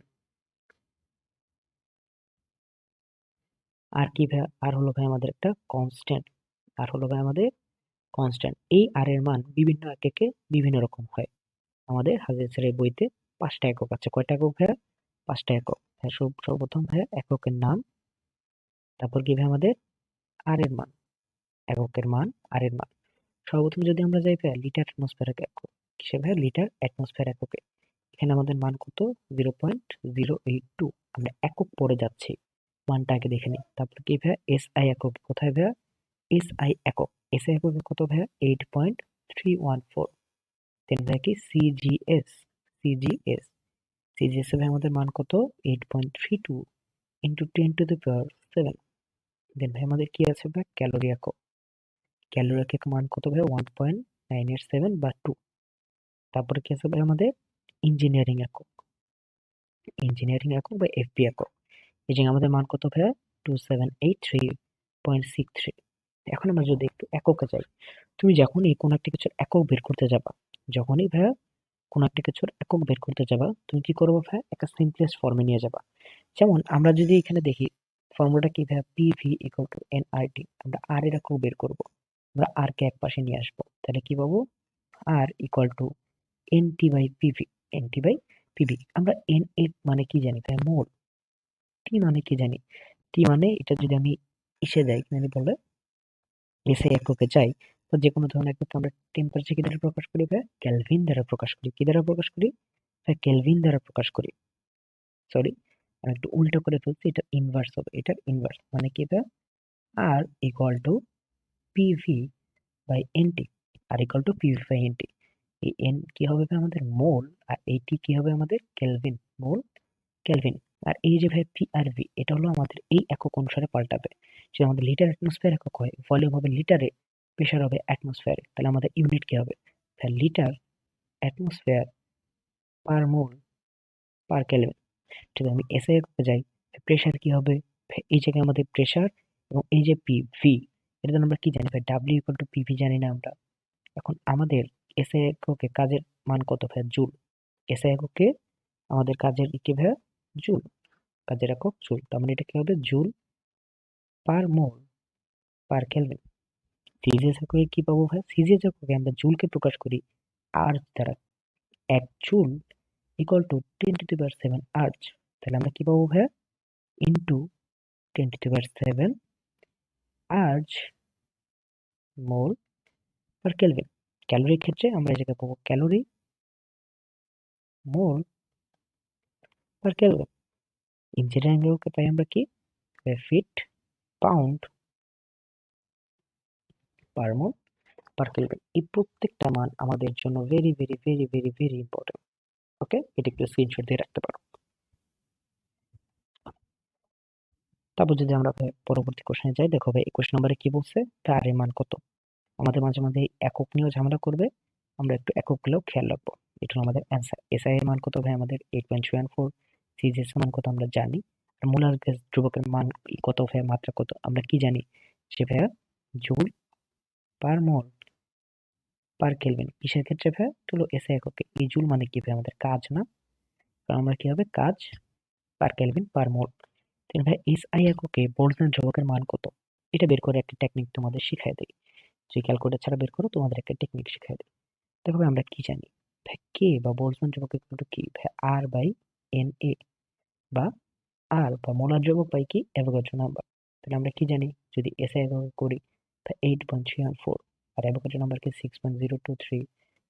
আর কি ভাই? আর হলো ভাই আমাদের একটা কনস্ট্যান্ট। আর হলো ভাই আমাদের কনস্ট্যান্ট। এই আর এর মান বিভিন্ন এককে বিভিন্ন রকম হয়। আমাদের হাজার স্যারের বইতে 5টা একক আছে। কয়টা একক ভাইয়া? 5টা একক। হ্যাঁ, সর্বপ্রথম ভাইয়া এককের নাম, তারপর কি ভাই আমাদের আর এর মান, এককের মান, আর এর মান। সর্বপ্রথম যদি আমরা যাই ভাইয়া লিটার অ্যাটমসফিয়ার একক, কিসে ভাইয়া? লিটার অ্যাটমসফিয়ার এককে। এখানে আমাদের মান কত? 0.082। আমরা একক পরে যাচ্ছি, মানটা আগে দেখে নিই। তারপর কি ভাইয়া? এসআই একক কোথায় ভাইয়া? এসআই একক। এসআই একক কত ভাইয়া? 8.314। দেন ভাইয়া কি? সিজিএস, সিজিএস সিজিএস ভাই আমাদের মান কত 8.32 ইন্টু 10⁻7। দেন ভাই আমাদের কি আছে ভাই ক্যালোরি একক। ক্যালোরি একক মান কত ভাই 1.987 বা 2। তারপরে কি আছে ভাই আমাদের ইঞ্জিনিয়ারিং একক। ইঞ্জিনিয়ারিং একক বা এফপি একক। এই যে আমাদের মান কত ভাইয়া 2783.63। এখন আমরা যদি একটু এককে যাই, তুমি যখনই কোনো একটা কিছুর একক বের করতে যাবা, যখনই ভাইয়া কোনো একটা কিছুর একক বের করতে যাবা, তুমি কি করবো ভাইয়া একটা সিম্পলেস্ট ফর্মে নিয়ে যাবা। যেমন আমরা যদি এখানে দেখি ফর্মুলাটা কি ভাইয়া পিভি ইকুয়াল টু এনআরটি। আমরা আর এর একক বের করবো, আমরা আর কে এক পাশে নিয়ে আসবো, তাহলে কি পাবো আর equal to NT by PV. NT by PV. আমরা এন এর মানে কি জানি ভাইয়া মোল। টি মানে কি জানি, টি মানে এটা যদি আমি ইসে যাই মানে বলে এসে এককে যাই, তো যে কোনো ধরনের এককে আমরা টেম্পারেচার কি দ্বারা প্রকাশ করি ভাই কেলভিন দ্বারা প্রকাশ করি। কি দ্বারা প্রকাশ করি ভাই কেলভিন দ্বারা প্রকাশ করি। সরি, আমি একটু উল্টো করে ফেলছি, এটা ইনভার্স হবে। এটার ইনভার্স মানে কি ভাই আর equal to PV by NT. আর equal to PV by NT. এই এন কি হবে ভাই আমাদের মোল, আর এইটি কি হবে আমাদের কেলভিন। মোল কেলভিন। আর এই যে ভাই পি আর ভি এটা হলো আমাদের এই একক অনুসারে পাল্টাবে। যদি আমাদের লিটার অ্যাটমসফিয়ার একক হয়, ভলিউম হবে লিটারে, প্রেশার হবে অ্যাটমসফিয়ারে, তাহলে আমাদের ইউনিট কি হবে লিটার অ্যাটমসফিয়ার পার মোল পার কেলভিন। যদি আমি এসআই এককে যাই, প্রেশার কি হবে এই জায়গায় আমাদের প্রেশার এবং এই যে পি ভি, এটা তো আমরা কি জানি ভাই ডাব্লিউ ইকুয়াল টু পিভি জানি না আমরা। এখন আমাদের এসআই এককে কাজের মান কত ভাই জুল। এসআই এককে আমাদের কাজের কি ভাই জুল, কাজের একক জুল। তার মানে এটা কি হবে joule per mole per kelvin. CGS এককে কি পাবো ভাই, সিজিএস এককে আমরা জুলকে প্রকাশ করি আর দ্বারা। 1 জুল ইকুয়াল টু 10⁻7 আর্চ। তাহলে আমরা কি পাবো ভাই into 10⁻7 erg mole per kelvin. ক্যালোরির ক্ষেত্রে আমরা এই জায়গায় পাবো calorie mole per kelvin. Engineering এককে পাই আমরা কি foot pound per mole per kelvin. এই প্রত্যেকটা মান আমাদের জন্য very very very very very important. Okay, এটা একটু স্ক্রিনশট দিয়ে রাখতে পারো। তারপর যদি আমরা পরবর্তী কোশ্চেনে যাই, দেখো ভাই এই কোশ্চেন নাম্বারে কি বলছে তার এর মান কত। আমাদের মাঝে মাঝে একক নিয়েও ঝামেলা করবে, আমরা একটু একক গুলো খেয়াল রাখবো। এটা হলো আমাদের অ্যান্সার। এসআই এর মান কত ভাই আমাদের 8.314। সিজিএস এর মান কত আমরা জানি। আর মোলার গ্যাস ধ্রুবকের মান কত ভাই, মাত্রা কত আমরা কি জানি সে ভাইয়া joule per mole per kelvin. কিসের ক্ষেত্রে ভাই হলো এসআই এককে। এই জুল মানে কি ভাই আমাদের কাজ না, কারণ আমরা কি হবে কাজ পার কেলভিন পার মোল। তাহলে ভাই এসআই এককে বোল্টজম্যান ধ্রুবকের মান কত, এটা বের করে একটা টেকনিক তোমাদের শিখাই দেই। যে ক্যালকুলেটর ছাড়া বের করো, তোমাদের একটা টেকনিক শিখাই দেই। দেখো ভাই আমরা কি জানি ভাই কে বা বোল্টজম্যান ধ্রুবক ইকুয়াল টু কি ভাই আর বাই এন এ, বা আর বা মোলার ধ্রুবক বাই কি অ্যাভোগাড্রো নাম্বার। তাহলে আমরা কি জানি যদি এসআই একক করি তাহলে 8.314, আর অ্যাভোগাড্রো নাম্বার কি 6.023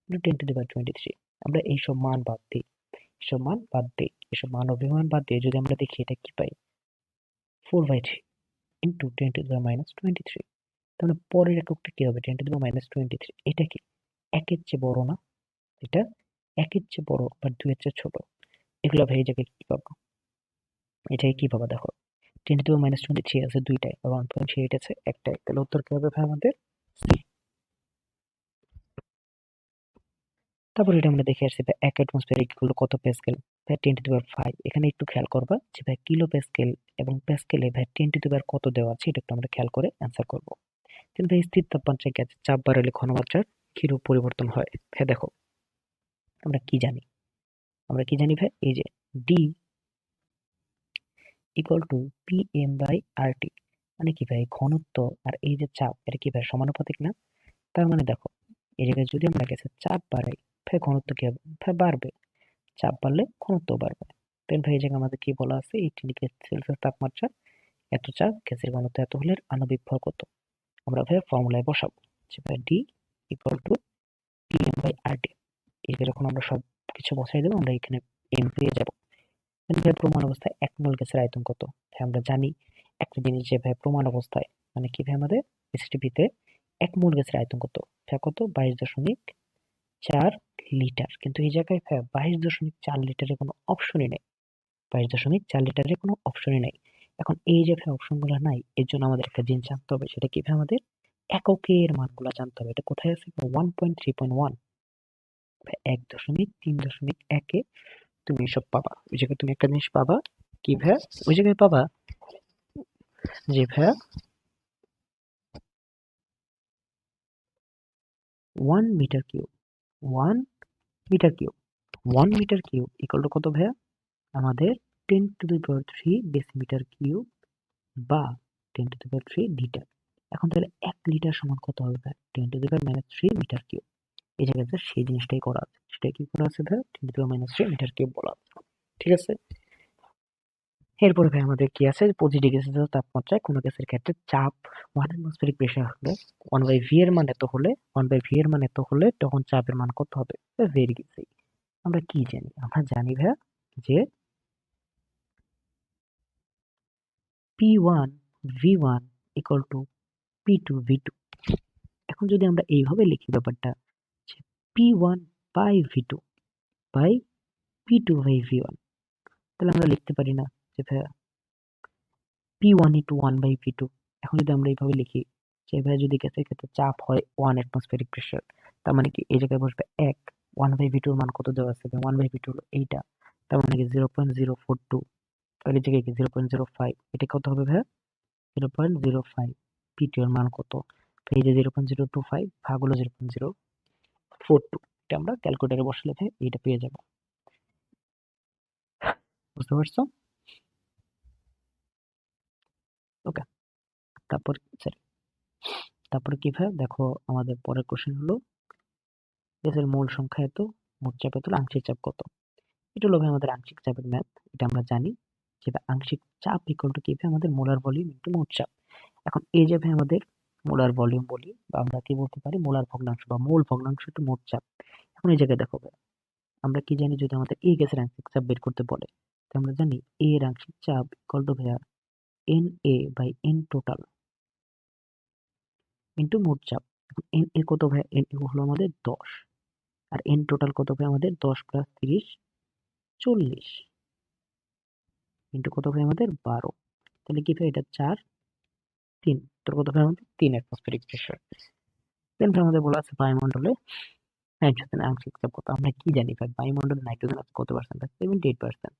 10⁻23। আমরা এইসব মান বাদ দিই, এসব মান বাদ দিই, এসব মান অভিমান বাদ দিয়ে যদি আমরা দেখি এটা কি পাই 4/3 ইন্টু 10⁻23। তাহলে পরের এককটা কি হবে 10⁻23। এটা কি একের চেয়ে বড় না, এটা একের চেয়ে বড় বা দুইয়ের চেয়ে ছোট। এগুলো ভাই এই জায়গায় কি পাবো, এটাকে কি পাবো দেখো 10⁻23 আছে দুইটাই, আর 1.8 আছে একটাই। তাহলে উত্তর কি হবে ভাই আমাদের সি। তারপর এটা আমরা দেখে আসছি ভাই 1 অ্যাটমসফিয়ার ইকুয়াল টু কত প্যাসকেল ভাই 10⁵। এখানে একটু খেয়াল করবা যে ভাই কিলো প্যাসকেল এবং প্যাসকেলে ভাই 10⁵ কত দেওয়া আছে, এটা একটু আমরা খেয়াল করে অ্যান্সার করবো। কিন্তু ভাই স্থির তাপমাত্রায় গ্যাসের চাপ বাড়ালে ঘনমাত্রার কিরূপ পরিবর্তন হয়। ভাই দেখো আমরা কি জানি, আমরা কি জানি ভাই এই যে D equal to P M by R T. মানে কি ভাই ঘনত্ব আর এই যে চাপ এটা কি ভাই সমানুপাতিক না। তার মানে দেখো এই জায়গায় যদি আমরা গ্যাসের চাপ বাড়াই ভাই ঘনত্ব কি হবে ভাই বাড়বে, চাপ বাড়লে ঘনত্ব বাড়বে। দেন ভাই এই জায়গায় আমাদের কি বলা আছে 18 ডিগ্রি সেলসিয়াস তাপমাত্রা এত চাপ গ্যাসের ঘনত্ব এত হলে আণবিক ভর কত। আমরা ভাই ফর্মুলায় বসাবো যে ভাই D equal to P M by R T. এই যে যখন আমরা সব কিছু বসাই দেবো আমরা এখানে এম পেয়ে যাবো। ভাই প্রমাণ অবস্থায় 1 মোল গ্যাসের আয়তন কত। ভাই আমরা জানি একটা জিনিস যে ভাই প্রমাণ অবস্থায় মানে কি ভাই আমাদের এসটিপিতে 1 মোল গ্যাসের আয়তন কত ভাই কত 22.4 লিটার, কিন্তু এই জায়গায় 22.4 লিটারের কোনো অপশনই নেই। 22.4 লিটারের কোনো অপশনই নেই। এখন এই যে অপশনগুলো নাই, এর জন্য আমাদের একটা জিনিস জানতে হবে, সেটা কি আমাদের এককের মানগুলো জানতে হবে। এটা কোথায় আছে? 1.3.1, 1.3.1-এ তুমি এসব পাবা। ওই জায়গায় তুমি একটা জিনিস পাবা, কি ভাইয়া? ওই জায়গায় পাবা যে ভাইয়া 1 metre cube, 1 metre cube, 1 metre cube equal to কত ভাইয়া? আমাদের 10⁻³ ডেসিমিটার কিউব বা 10⁻³ লিটার। এখন তাহলে 1 লিটার সমান কত হবে ভাই? 10⁻³ মিটার কিউব। এই জায়গায় সেই জিনিসটাই করা আছে। সেটা কি করা আছে ভাই? 10⁻³ মিটার কিউব বলা আছে। ঠিক আছে? এরপরে ভাই আমাদের কি আছে? প্রতি ডিগ্রি সেলসিয়াস তাপমাত্রায় কোনো গ্যাসের ক্ষেত্রে চাপ 1 atmospheric প্রেসার হলে 1/v এর মান এত হলে 1/v এর মান এত হলে তখন চাপের মান কত হবে? Very easy. আমরা কি জানি? আমরা জানি ভাইয়া যে P1 V1 equal to P2 V2। এখন যদি আমরা এইভাবে লিখি ব্যাপারটা, যে P1 by V2 by P2 by V1, তাহলে আমরা লিখতে পারি না যে ভাইয়া P1 into 1 by V2। এখন যদি আমরা এইভাবে লিখি যে ভাইয়া যদি গ্যাসের ক্ষেত্রে চাপ হয় 1 atmospheric pressure, তার মানে কি এই জায়গায় বসবে 1, 1 by V2 এর মান কত দেওয়া আছে? 1 by V2 হলো এইটা, তার মানে কি 0.042, আর এই জায়গায় কি 0.05, এটা কত হবে ভাইয়া? 0.05। P2 এর মান কত? তো এই যে 0.025 ভাগ হলো 0.042, এটা আমরা ক্যালকুলেটরে বসালে ভাই এইটা পেয়ে যাব। বুঝতে পারছো? ওকে, তারপর সরি, তারপরে কি ভাই দেখো, আমাদের পরের কোশ্চেন হলো গ্যাসের মোল সংখ্যা এত, মোট চাপ এত, আংশিক চাপ কত? এটা হলো ভাই আমাদের আংশিক চাপের ম্যাথ। এটা আমরা জানি যে আংশিক চাপ ইকুয়াল টু কি ভাই? আমাদের মোলার ভলিউম ইনটু মোট চাপ। এখন এই যে ভাই আমাদের মোলার ভলিউম বলি, বা আমরা কি বলতে পারি মোলার ভগ্নাংশ বা মোল ভগ্নাংশ ইনটু মোট চাপ। এখন এই জায়গায় দেখো ভাই, আমরা কি জানি? যদি আমাদের এই গ্যাসের আংশিক চাপ বের করতে বলে, তো আমরা জানি এ এর আংশিক চাপ ইকুয়াল টু ভাইয়া NA by N total into মোট চাপ। এখন NA কত ভাই? NA হলো আমাদের 10, আর N টোটাল কত ভাই? আমাদের 10 প্লাস 30 40 ইনটু কত ভাই? আমাদের 12। তাহলে কি ভাই? এটা 4 3, তোর কত ভাই? আমাদের 3 অ্যাটমসফেরিক প্রেসার। দেন ভাই আমাদের বলা আছে বায়ুমণ্ডলে নাইট্রোজেনের আংশিক চাপ কত? আমরা কি জানি ভাই? বায়ুমণ্ডলে নাইট্রোজেন আছে কত পার্সেন্ট? 78%।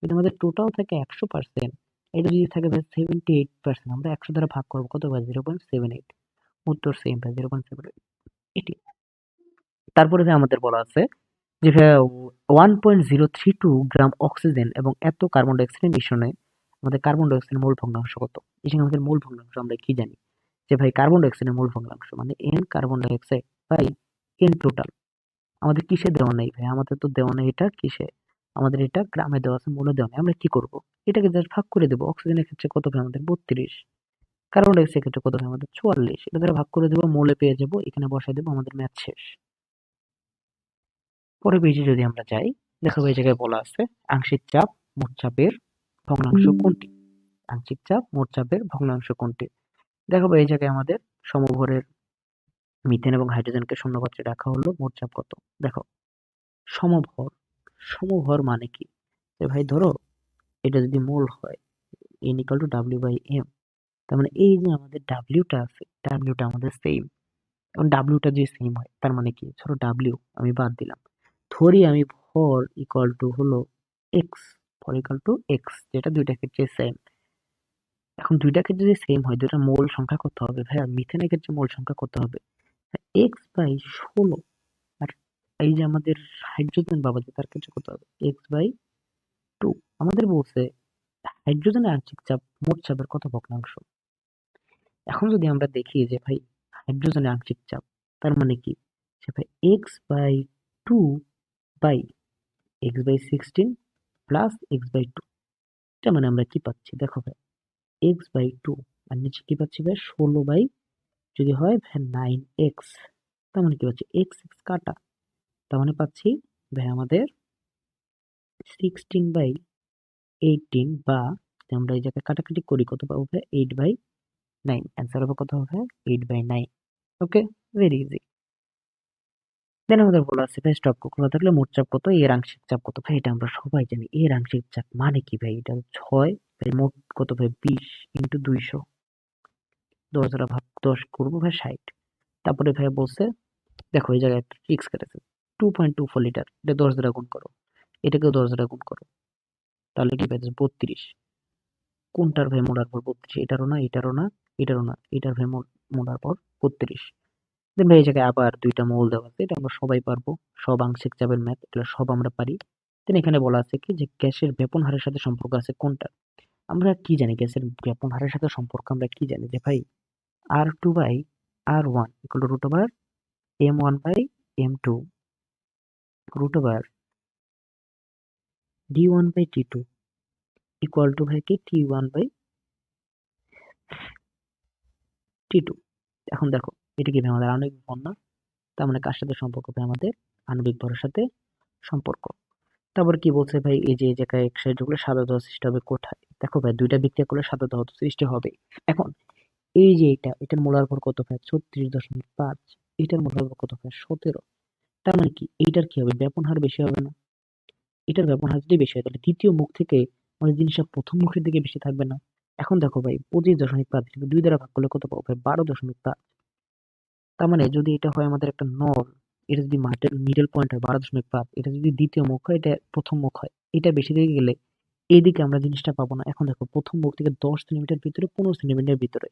যদি আমাদের টোটাল থাকে 100%, এটা যদি থাকে ভাই 78%, আমরা 100 দ্বারা ভাগ করবো কত ভাই? 0.78। উত্তর সেম ভাই, 0.78 এটি। তারপরে ভাই আমাদের বলা আছে যে ভাই 1.032 গ্রাম অক্সিজেন এবং এত কার্বন ডাইঅক্সাইড মিশ্রণে আমাদের কার্বন ডাইঅক্সাইডের মোল ভগ্নাংশ কত? এই যে আমাদের মোল ভগ্নাংশ আমরা কি জানি? যে ভাই কার্বন ডাইঅক্সাইডের মোল ভগ্নাংশ মানে N carbon dioxide by N total. আমাদের কিসে দেওয়া নেই ভাই? আমাদের তো দেওয়া নেই এটা কিসে? আমাদের এটা গ্রামে দেওয়া আছে, মোলে দেওয়া নেই। আমরা কি করব? এটাকে জাস্ট ভাগ করে দেবো। অক্সিজেনের ক্ষেত্রে কত ভাই? আমাদের 32। কার্বন ডাইঅক্সাইডের ক্ষেত্রে কত ভাই? আমাদের 44। এটা দ্বারা ভাগ করে দেবো, মোলে পেয়ে যাবো, এখানে বসাই দেবো, আমাদের ম্যাথ শেষ। পরের পেজে যদি আমরা যাই, দেখো এই জায়গায় বলা আছে আংশিক চাপ মোট চাপের ভগ্নাংশ কোনটি? আংশিক চাপ মোট চাপের ভগ্নাংশ কোনটি? দেখো এই জায়গায় আমাদের সমভরের মিথেন এবং হাইড্রোজেনকে শূন্য পাত্রে রাখা হলো, মোট চাপ কত? দেখো সমভর, সমভর মানে কি? যে ভাই ধরো এটা যদি মোল হয় N equal to W by M, তার মানে এই যে আমাদের ডাব্লিউটা আছে, ডাব্লিউটা আমাদের সেম। এখন ডাব্লিউটা যদি সেম হয় তার মানে কি? ধরো ডাব্লিউ আমি বাদ দিলাম, ধরি আমি ভর ইকুয়াল টু হলো এক্স, ভর ইকুয়াল টু এক্স, যেটা দুইটা ক্ষেত্রে সেম। এখন দুইটা ক্ষেত্রে যদি সেম হয়, দুইটা মোল সংখ্যা কত হবে ভাইয়া? মিথেনের ক্ষেত্রে মোল সংখ্যা কত হবে? X by 16। আর এই যে আমাদের হাইড্রোজেন বাবা যে তার ক্ষেত্রে কত হবে? X by 2। আমাদের বলছে হাইড্রোজেনের আংশিক চাপ মোট চাপের কত ভগ্নাংশ? এখন যদি আমরা দেখি যে ভাই হাইড্রোজেনের আংশিক চাপ, তার মানে কি? যে ভাই X by 2 by X by 16 plus X by 2। এটা মানে আমরা কি পাচ্ছি? দেখো ভাই এক্স বাই 2 আর নিচে কি পাচ্ছি ভাই? 16 বাই যদি হয় ভাই 9x, তার মানে কি পাচ্ছি? এক্স এক্স কাটা, তার মানে পাচ্ছি ভাই আমাদের 16/18, বা যদি আমরা এই জায়গায় কাটাকাটি করি কত পাবো ভাই? 8/9। অ্যান্সার হবে কত হবে? 8/9। ওকে, ভেরি ইজি। দেন আমাদের বলা আছে ভাই স্টপ খোলা থাকলে মোট চাপ কত, এর আংশিক চাপ কত। ভাই এটা আমরা সবাই জানি, এর আংশিক চাপ মানে কি ভাই, এটা 6 ভাই, মোট কত ভাই 20 ইন্টু 200, 10 দ্বারা ভাগ 10 করবো ভাই 60। তারপরে ভাই বলছে দেখো এই জায়গায় একটা ট্রিক্স কেটেছে, 2.24 লিটার, এটা 10 দ্বারা গুণ করো, এটাকেও 10 দ্বারা গুণ করো, তাহলে কি পাইতেছে 32। কোনটার ভাই মোলার পর 32, এটারও না, এটারও না, এটারও না, এটার ভাই মোলার পর 32। দেন ভাই এই জায়গায় আবার দুইটা মোল দেওয়া আছে, এটা আমরা সবাই পারবো, সব আংশিক চাপের ম্যাথ, এগুলো সব আমরা পারি। দেন এখানে বলা আছে কি যে গ্যাসের ব্যাপন হারের সাথে সম্পর্ক আছে কোনটা। আমরা কি জানি গ্যাসের ব্যাপন হারের সাথে সম্পর্ক, আমরা কি জানি যে ভাই R2/R1 equal to root over M1/M2 root over D1/T2 equal to ভাই কি T1/T2। এখন দেখো এটা কি ভাই আমাদের আণবিক ভর না, তার মানে কার সাথে সম্পর্ক ভাই, আমাদের আণবিক ভরের সাথে সম্পর্ক। তারপর কি বলছে ভাই, এই যে এই জায়গায় এক্সাইড হলে সাদা ধোঁয়া সৃষ্টি হবে কোথায়। দেখো ভাই দুইটা বিক্রিয়া করলে সাদা ধোঁয়া তো সৃষ্টি হবে। এখন এই যে এটার মোলার ভর কত ভাই 36.5, এটার মোলার ভর কত ভাই 17। তার মানে কি এইটার কি হবে, ব্যাপন হার বেশি হবে না। এটার ব্যাপন হার যদি বেশি হয় তাহলে দ্বিতীয় মুখ থেকে মানে জিনিসটা প্রথম মুখের দিকে বেশি থাকবে না। এখন দেখো ভাই 25.5 থেকে 2 দ্বারা ভাগ করলে কত পাবো ভাই 12.5। তার মানে যদি এটা হয় আমাদের একটা নল, এটা যদি মিডল পয়েন্ট হয় 12.5, এটা যদি দ্বিতীয় মুখ হয়, এটা প্রথম মুখ হয়, এটা বেশি দিকে গেলে এইদিকে আমরা জিনিসটা পাবো না। এখন দেখো প্রথম মুখ থেকে 10 সেন্টিমিটার ভিতরে, 15 সেন্টিমিটার ভিতরে,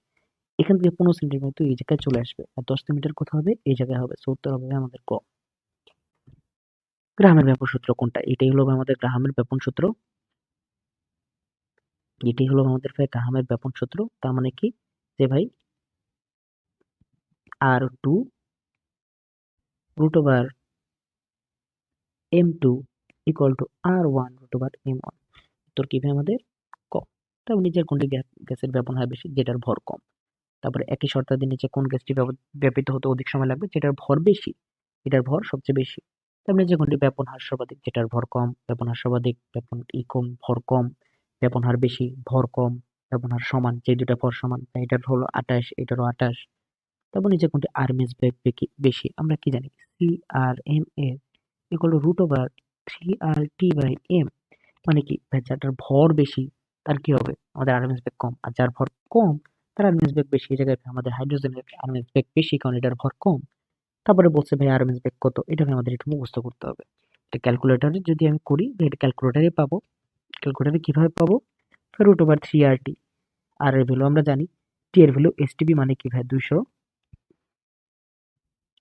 এখান থেকে 15 সেন্টিমিটার তো এই জায়গায় চলে আসবে, আর 10 সেন্টিমিটার কোথাও হবে এই জায়গায় হবে। সো উত্তর হবে আমাদের ক। গ্রাহামের ব্যাপন সূত্র কোনটা, এটাই হলো আমাদের গ্রাহামের ব্যাপন সূত্র, এটাই হলো আমাদের ভাই গ্রাহামের ব্যাপন সূত্র। তার মানে কি যে ভাই R2 root over M2 equal to R1 root over M1। উত্তর কি ভাই আমাদের ক। তারপর নিচের কোনটি গ্যাসের ব্যাপন হয় বেশি, যেটার ভর কম। তারপরে একই শর্তাদি নিচে কোন গ্যাসটি ব্যাপিত হতে অধিক সময় লাগবে, যেটার ভর বেশি, এটার ভর সবচেয়ে বেশি। তারপরে যে কোনটি ব্যাপন হ্রাস সর্বাধিক, যেটার ভর কম, ব্যাপন হ্রাস সর্বাধিক, ব্যাপন কম, ভর কম, ব্যাপন হার বেশি, ভর কম, ব্যাপন হার সমান, যে দুটা ভর সমান, তাই এটার হলো 28, এটারও 28। তারপর নিচে কোনটি আরএমএস বেগ বেশি, আমরা কি জানি CRMS equal to root over 3RT/M। মানে কি ভাই যাটার ভর বেশি তার কি হবে, আমাদের আরএমএস বেগ কম, আর যার ভর কম তার আরএমএস বেগ বেশি। এই জায়গায় আমাদের হাইড্রোজেনের আরএমএস বেগ বেশি, কারণ এটার ভর কম। তারপরে বলছে ভাই আরএমএস বেগ কত, এটা ভাই আমাদের একটু মুখস্থ করতে হবে। এটা ক্যালকুলেটরে যদি আমি করি, এটা ক্যালকুলেটরে পাবো। ক্যালকুলেটরে কিভাবে পাবো, রুট ওভার 3RT, আর এর ভ্যালু আমরা জানি, টি এর ভ্যালু এসটিবি মানে কি ভাই 200,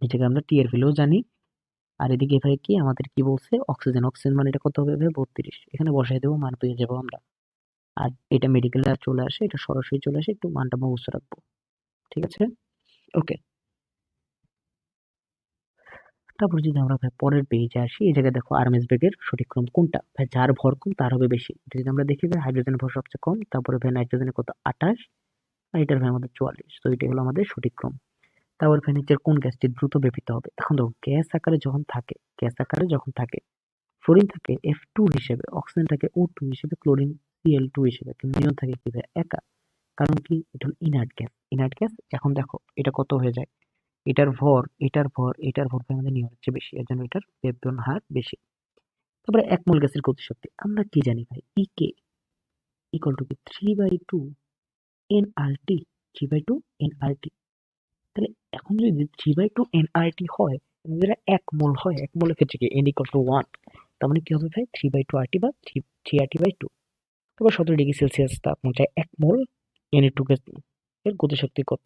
এই জায়গায় আমরা টি এর ভ্যালু জানি। আর এদিকে ভাই কি আমাদের কি বলছে, অক্সিজেন, অক্সিজেন মানে এটা কত হবে ভাই 32, এখানে বসাই দেবো, মান পেয়ে যাবো আমরা। আর এটা মেডিকেলে আর চলে আসে, এটা সরাসরি চলে আসে, একটু মানটা মুখস্থ রাখবো। ঠিক আছে, ওকে। তারপর যদি আমরা ভাই পরের পেজে আসি, এই জায়গায় দেখো আরএমএস বেগের সঠিক ক্রম কোনটা ভাই, যার ভর কম তার হবে বেশি। এটা যদি আমরা দেখি ভাই হাইড্রোজেনের ভর সবচেয়ে কম, তারপরে ভাই নাইট্রোজেনের কত 28, আর এটার ভাই আমাদের 44। তো এটা হলো আমাদের সঠিক ক্রম। তারপর ভাই নিচের কোন গ্যাসটি দ্রুত ব্যাপিত হবে। এখন দেখো গ্যাস আকারে যখন থাকে ফ্লোরিন থাকে F2 হিসেবে, অক্সিজেন থাকে O2 হিসেবে, ক্লোরিন Cl2 হিসেবে, কিন্তু নিয়ন থাকে কি ভাই একা। কারণ কি এটা হলো ইনার্ট গ্যাস, ইনার্ট গ্যাস। এখন দেখো এটা কত হয়ে যায়, এটার ভর ভাই আমাদের নিয়নের চেয়ে বেশি, এর জন্য এটার ব্যাপন হার বেশি। তারপরে এক মোল গ্যাসের গতিশক্তি আমরা কি জানি ভাই, ইকে ইকুয়াল টু কি 3/2 nRT, 3/2 nRT। তাহলে এখন যদি 3/2 nRT হয়, যেটা এক মোল হয়, এক মোলের ক্ষেত্রে কি n ইকুয়াল টু 1, তার মানে কি হবে ভাই 3/2 RT বা 3RT/2। তারপর 17 ডিগ্রি সেলসিয়াস তাপমাত্রায় এক মোল Na2 এর গতিশক্তি কত।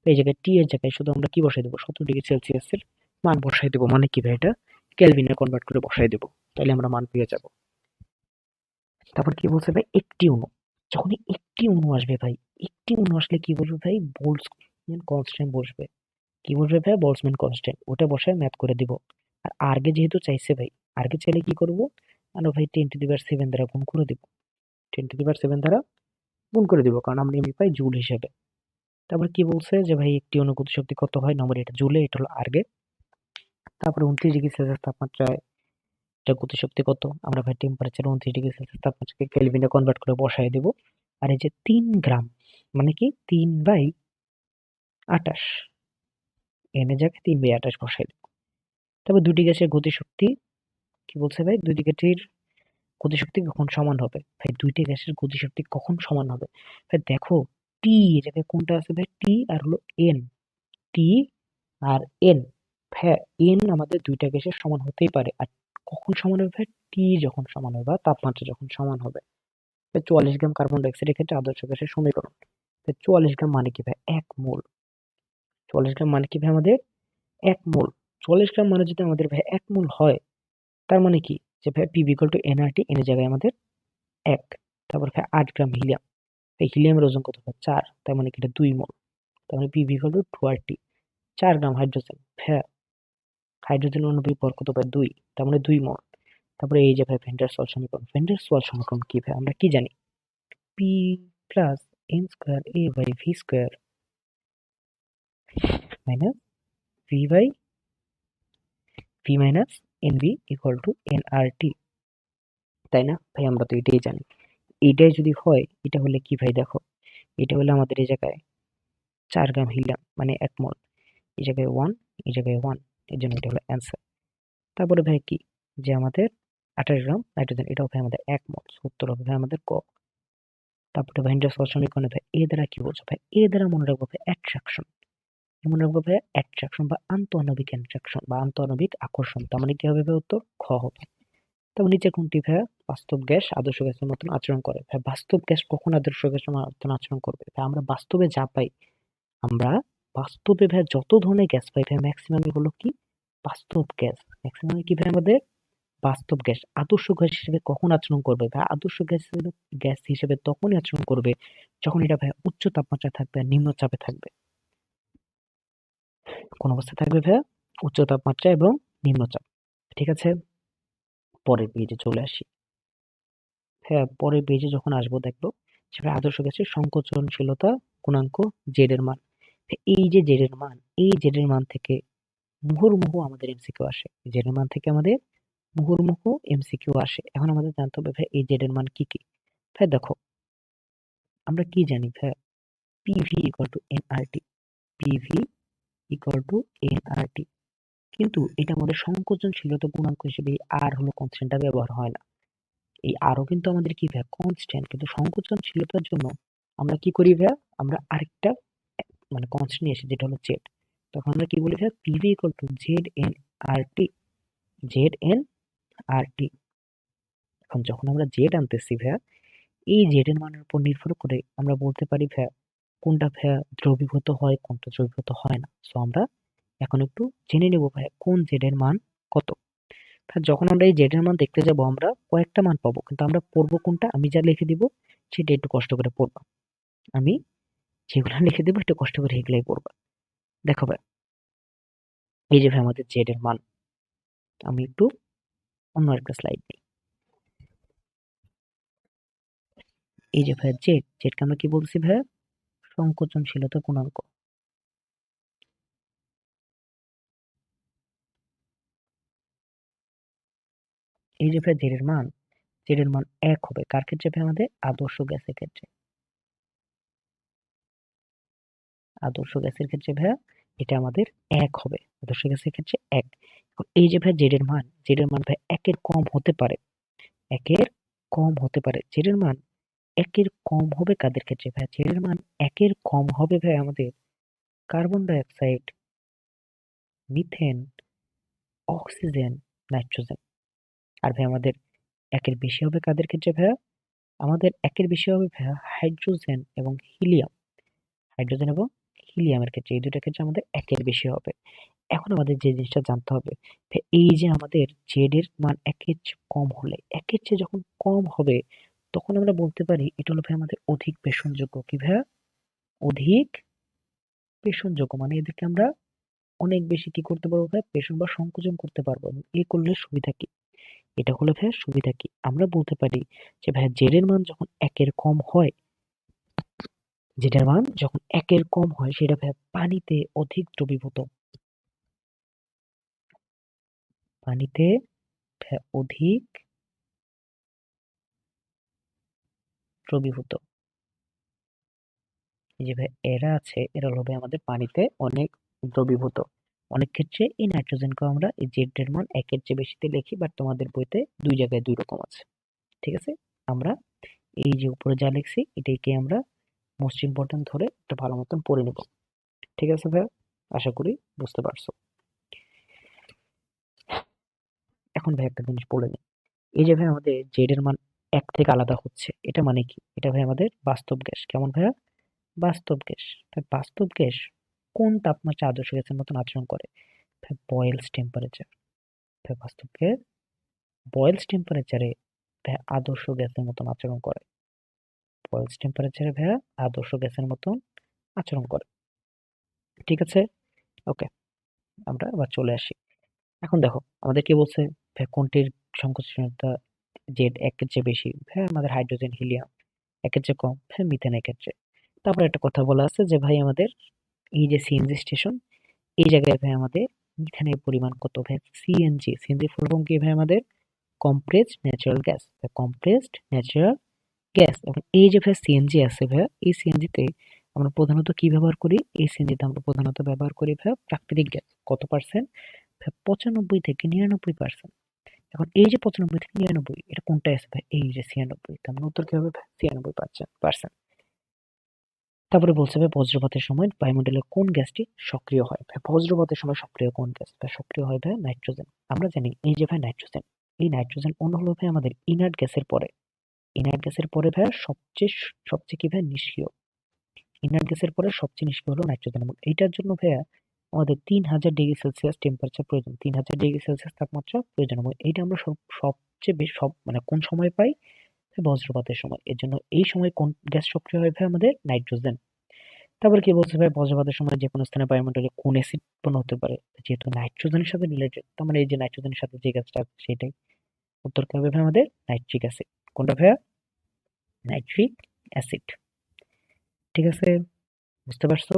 এই জায়গায় টি এর জায়গায় শুধু আমরা কি বসাই দেবো, 17 ডিগ্রি সেলসিয়াস এর মান বসাই দেবো। মানে কি ভাই এটা কেলভিনে কনভার্ট করে বসাই দেবো, তাহলে আমরা মান পেয়ে যাব। তারপর কি বলছে ভাই একটি অণু, যখনই একটি অণু আসবে ভাই, একটি অণু আসলে কি বলবে ভাই বোলসম্যান কনস্ট্যান্ট বসবে। কি বলবে ভাই বলসম্যান কনস্ট্যান্ট, ওটা বসায় ম্যাথ করে দিব। আর আর্গে যেহেতু চাইছে ভাই, আর্গে চাইলে কি করব, আমরা ভাই 10⁻7 দ্বারা গুণ করে দিব, 10⁻7 দ্বারা গুণ করে দিব, কারণ আমরা এমনি পাই জুল হিসেবে। তারপর কি বলছে যে ভাই একটি অণু গতিশক্তি কত হয়, নম্বর এটা জুলে, এটা হলো আর্গে। তারপরে 29 ডিগ্রি সেলসিয়াস তাপমাত্রায় এটা গতিশক্তি কত, আমরা ভাই টেম্পারেচার 29 ডিগ্রি সেলসিয়াস তাপমাত্রাকে কেলভিনে কনভার্ট করে বসাই দেব। আর এই যে 3 গ্রাম মানে কি 3/28, এনে জায়গায় 3/28 বসাই দেব। তবে দুটি গ্যাসের গতিশক্তি কি বলছে ভাই, দুইটি গ্যাসের গতিশক্তি কখন সমান হবে? ভাই দুইটি গ্যাসের গতিশক্তি কখন সমান হবে? ভাই দেখো, টি এই জায়গায় কোনটা আছে ভাই, টি আর হলো এন, টি আর এন। হ্যাঁ, এন আমাদের দুইটা গ্যাসের সমান হতেই পারে, আর কখন সমান হবে ভাই, টি যখন সমান হবে বা তাপমাত্রা যখন সমান হবে। 44 গ্রাম কার্বন ডাইঅক্সাইডের ক্ষেত্রে আদর্শ গ্যাসের সমীকরণ। 44 গ্রাম মানে কি ভাই, 1 মোল। 44 গ্রাম মানে কি ভাই আমাদের 1 মোল। 44 গ্রাম মানে যদি আমাদের ভাই 1 মোল হয়, তার মানে কি যে ভাই পি ইকুয়াল টু এনআরটি, এর জায়গায় আমাদের 1। তারপর ভাই 8 গ্রাম হিলিয়াম। এই হিলিয়ামের ওজন কত ভাই, 4, তার মানে কি এটা 2 মোল। তার মানে P equal to 2RT। 4 gram hydrogen, ভাই হাইড্রোজেন অণুর ভর কত ভাই, 2, তার মানে 2 মোল। তারপরে এই যে ভাই ভেন্ডার ওয়াল সমীকরণ, ভেন্ডার ওয়াল সমীকরণ কি ভাই, আমরা কি জানি, P plus N square A by V square minus V by V minus N V equal to N R T. তাই না ভাই, আমরা তো এটাই জানি। এইটাই যদি হয়, এটা হলে কি ভাই দেখো, এটা হলে আমাদের এই জায়গায় 4 গ্রাম হিলিয়াম মানে 1 মোল, এই জায়গায় 1, এই জায়গায় 1, এর জন্য এটা হলো অ্যান্সার। তারপরে ভাই কি, যে আমাদের 28 গ্রাম নাইট্রোজেন, এটাও ভাই আমাদের 1 মোল, উত্তর হবে ভাই আমাদের ক। তারপরে ভাই ইন্ডাস্ট্রিয়াল সমীকরণে ভাই এ দ্বারা কি বলছো ভাই, এ দ্বারা মনে রাখবো ভাই অ্যাট্রাকশন, মনে রাখবো ভাই অ্যাট্রাকশন বা আন্তঃআণবিক অ্যাট্রাকশন বা আন্তঃআণবিক আকর্ষণ। তার মানে কি হবে ভাই, উত্তর খ হবে। তবে নিচে কোনটি ভাই বাস্তব গ্যাস আদর্শ গ্যাসের মতন আচরণ করে? ভাই বাস্তব গ্যাস কখন আদর্শ গ্যাসের মতন আচরণ করবে? ভাই আমরা বাস্তবে যা পাই, আমরা বাস্তবে ভাই যত ধরনের গ্যাস পাই ভাই, ম্যাক্সিমামই হলো কি বাস্তব গ্যাস। ম্যাক্সিমামই কি ভাই আমাদের বাস্তব গ্যাস। আদর্শ গ্যাস হিসেবে কখন আচরণ করবে ভাই, আদর্শ গ্যাস হিসেবে তখনই আচরণ করবে যখন এটা ভাই উচ্চ তাপমাত্রায় থাকবে আর নিম্ন চাপে থাকবে। কোন অবস্থায় থাকবে ভাই, উচ্চ তাপমাত্রা এবং নিম্নচাপ। ঠিক আছে, পরের পেজে চলে আসি। হ্যাঁ, পরের পেজে যখন আসবো দেখবো সেটা আদর্শ গ্যাসের সংকোচনশীলতা গুণাঙ্ক জেড এর মান। এই যে জেড এর মান, এই জেড এর মান থেকে মুহুর্মুহু আমাদের এমসিকিউ আসে। জেড এর মান থেকে আমাদের মুহুর্মুহু এমসিকিউ আসে। এখন আমাদের জানতে হবে ভাই এই জেড এর মান কি কি। ভাই দেখো, আমরা কি জানি ভাই, PV equal to nRT, PV equal to nRT. কিন্তু এটা আমাদের সংকোচনশীলতা গুণাঙ্ক হিসেবে আর হলো কনস্ট্যান্টটা ব্যবহার হয় না। এই আরও কিন্তু আমাদের কি ভাই কনস্ট্যান্ট, কিন্তু সংকোচনশীলতার জন্য আমরা কি করি ভাই, আমরা আরেকটা মানে কনস্ট্যান্ট নিয়ে আসি যেটা হলো জেড। তখন আমরা কি বলি ভাই, PV equal to Z N R T, Z N R T. এখন যখন আমরা জেড আনতেছি ভাইয়া, এই জেড এর মানের উপর নির্ভর করে আমরা বলতে পারি ভাইয়া কোনটা ভাইয়া দ্রবীভূত হয়, কোনটা দ্রবীভূত হয় না। সো আমরা এখন একটু জেনে নেব ভাইয়া কোন জেড এর মান কত। যখন আমরা এই জেড এর মান দেখতে যাব, আমরা কয়েকটা মান পাবো, কিন্তু আমরা পড়বো কোনটা, আমি যা লিখে দিব সেটা একটু কষ্ট করে পড়বা। আমি যেগুলো লিখে দেবো একটু কষ্ট করে এগুলাই পড়বা। দেখো ভাই, এই যে ভাই আমাদের জেড এর মান, আমি একটু অন্য একটা স্লাইড নিই। এই যে ভাই জেড, জেডকে আমরা কি বলছি ভাই, সংকোচনশীলতা গুণাঙ্ক। এই যে ভাই জেড এর মান, জেড এর মান 1 হবে কার ক্ষেত্রে ভাই, আমাদের আদর্শ গ্যাসের ক্ষেত্রে। আদর্শ গ্যাসের ক্ষেত্রে ভাইয়া এটা আমাদের 1 হবে, আদর্শ গ্যাসের ক্ষেত্রে 1। এই যে ভাই জেড এর মান, জেড এর মান ভাই 1-এর কম হতে পারে, 1-এর কম হতে পারে। জেড এর মান 1-এর কম হবে কাদের ক্ষেত্রে ভাই, জেড এর মান 1-এর কম হবে ভাই আমাদের carbon die oxide, methane, oxygen, nitrogen. আর ভাই আমাদের 1-এর বেশি হবে কাদের ক্ষেত্রে ভাইয়া, আমাদের 1-এর বেশি হবে ভাইয়া হাইড্রোজেন এবং হিলিয়াম। হাইড্রোজেন এবং হিলিয়ামের ক্ষেত্রে, এই দুইটা ক্ষেত্রে আমাদের 1-এর বেশি হবে। এখন আমাদের যে জিনিসটা জানতে হবে, এই যে আমাদের জেড এর মান 1-এর চেয়ে কম হলে, 1-এর চেয়ে যখন কম হবে, তখন আমরা বলতে পারি এটা হলো ভাই আমাদের অধিক পেষণযোগ্য। কি ভাইয়া, অধিক পেষণযোগ্য, মানে এদেরকে আমরা অনেক বেশি কি করতে পারবো ভাই, পেষণ বা সংকোচন করতে পারবো। এই করলে সুবিধা কি, এটা হলে ভাই সুবিধা কি, আমরা বলতে পারি যে ভাই জেড এর মান যখন 1-এর কম হয়, যেটার মান যখন 1-এর কম হয় সেটা ভাই পানিতে অধিক দ্রবীভূত, পানিতে ভাই অধিক দ্রবীভূত। এই যে ভাই এরা আছে, এরা হবে আমাদের পানিতে অনেক দ্রবীভূত। অনেক ক্ষেত্রে এই নাইট্রোজেনকে আমরা এই জেড এর মান 1 এর চেয়ে বেশিতে লিখি, বাট তোমাদের বইতে 2 জায়গায় 2 রকম আছে। ঠিক আছে? আমরা এই যে উপরে যা লিখছি এটাকে আমরা মোস্ট ইম্পর্টেন্ট ধরে একটা ভালো মতন পড়ে নেব। ঠিক আছে ভাইয়া? আশা করি বুঝতে পারছো। এখন ভাই একটা জিনিস বলে নিই। এই যে ভাই আমাদের জেড এর মান 1 থেকে আলাদা হচ্ছে, এটা মানে কি? এটা ভাই আমাদের বাস্তব গ্যাস। কেমন ভাইয়া? বাস্তব গ্যাস। তাই বাস্তব গ্যাস কোন তাপমাত্রায় আদর্শ গ্যাসের মতন আচরণ করে? ভাই বয়েলস টেম্পারেচার। ভাই বাস্তব গ্যাস বয়েলস টেম্পারেচারে ভাই আদর্শ গ্যাসের মতন আচরণ করে। বয়েলস টেম্পারেচারে ভাইয়া আদর্শ গ্যাসের মতন আচরণ করে। ঠিক আছে? ওকে, আমরা আবার চলে আসি। এখন দেখো আমাদের কি বলছে, ভাই কোনটির সংকোচনীয়তা জেড 1 এর চেয়ে বেশি? ভাই আমাদের হাইড্রোজেন, হিলিয়াম 1 এর চেয়ে কম, ভাই মিথেন 1 এর চেয়ে। তারপরে একটা কথা বলা আছে যে ভাই আমাদের এই যে সিএনজি স্টেশন, এই জায়গায় ভাই আমাদের মিথেনের পরিমাণ কত? ভাই সিএনজি, সিএনজি ফুল ফর্ম কি ভাই আমাদের? Compressed natural gas. Compressed natural gas. এবং এই যে ভাই সিএনজি আছে ভাই, এই সিএনজিতে আমরা প্রধানত কি ব্যবহার করি? এই সিএনজিতে আমরা প্রধানত ব্যবহার করি ভাই প্রাকৃতিক গ্যাস। কত পার্সেন্ট? ভাই 95 থেকে 99%। এখন এই যে 95 থেকে 99, এটা কোনটায় আছে ভাই? এই যে 96। তার মানে উত্তর কি হবে ভাই? 96%। তারপরে বলছে ভাই বজ্রপাতের সময় বায়ুমণ্ডলের কোন গ্যাসটি সক্রিয় হয়? ভাই বজ্রপাতের সময় সক্রিয় কোন গ্যাস? ভাই সক্রিয় হয় ভাই নাইট্রোজেন। আমরা জানি এই যে ভাই নাইট্রোজেন, এই নাইট্রোজেন অন্য হলো ভাই আমাদের ইনার্ট গ্যাসের পরে। ইনার্ট গ্যাসের পরে ভাই সবচেয়ে কি ভাই নিষ্ক্রিয়। ইনার্ট গ্যাসের পরে সবচেয়ে নিষ্ক্রিয় হলো নাইট্রোজেন। এবং এইটার জন্য ভাইয়া আমাদের 3000 ডিগ্রি সেলসিয়াস টেম্পারেচার প্রয়োজন, 3000 ডিগ্রি সেলসিয়াস তাপমাত্রা প্রয়োজন। এবং এইটা আমরা সবচেয়ে বেশি মানে কোন সময় পাই? বজ্রপাতের সময়। এর জন্য এই সময় কোন গ্যাস সক্রিয় হয় ভাই? আমাদের নাইট্রোজেন। তারপর কি বলছে ভাই বজ্রপাতের সময় যে কোনো স্থানে বায়ুমণ্ডলে কোন অ্যাসিড উৎপন্ন হতে পারে? যেহেতু নাইট্রোজেনের সাথে রিলেটেড, তার মানে এই যে নাইট্রোজেনের সাথে যে গ্যাসটা আছে সেটাই। উত্তর কি হবে ভাই আমাদের? Nitric acid. কোনটা ভাইয়া? Nitric acid. ঠিক আছে, বুঝতে পারছো?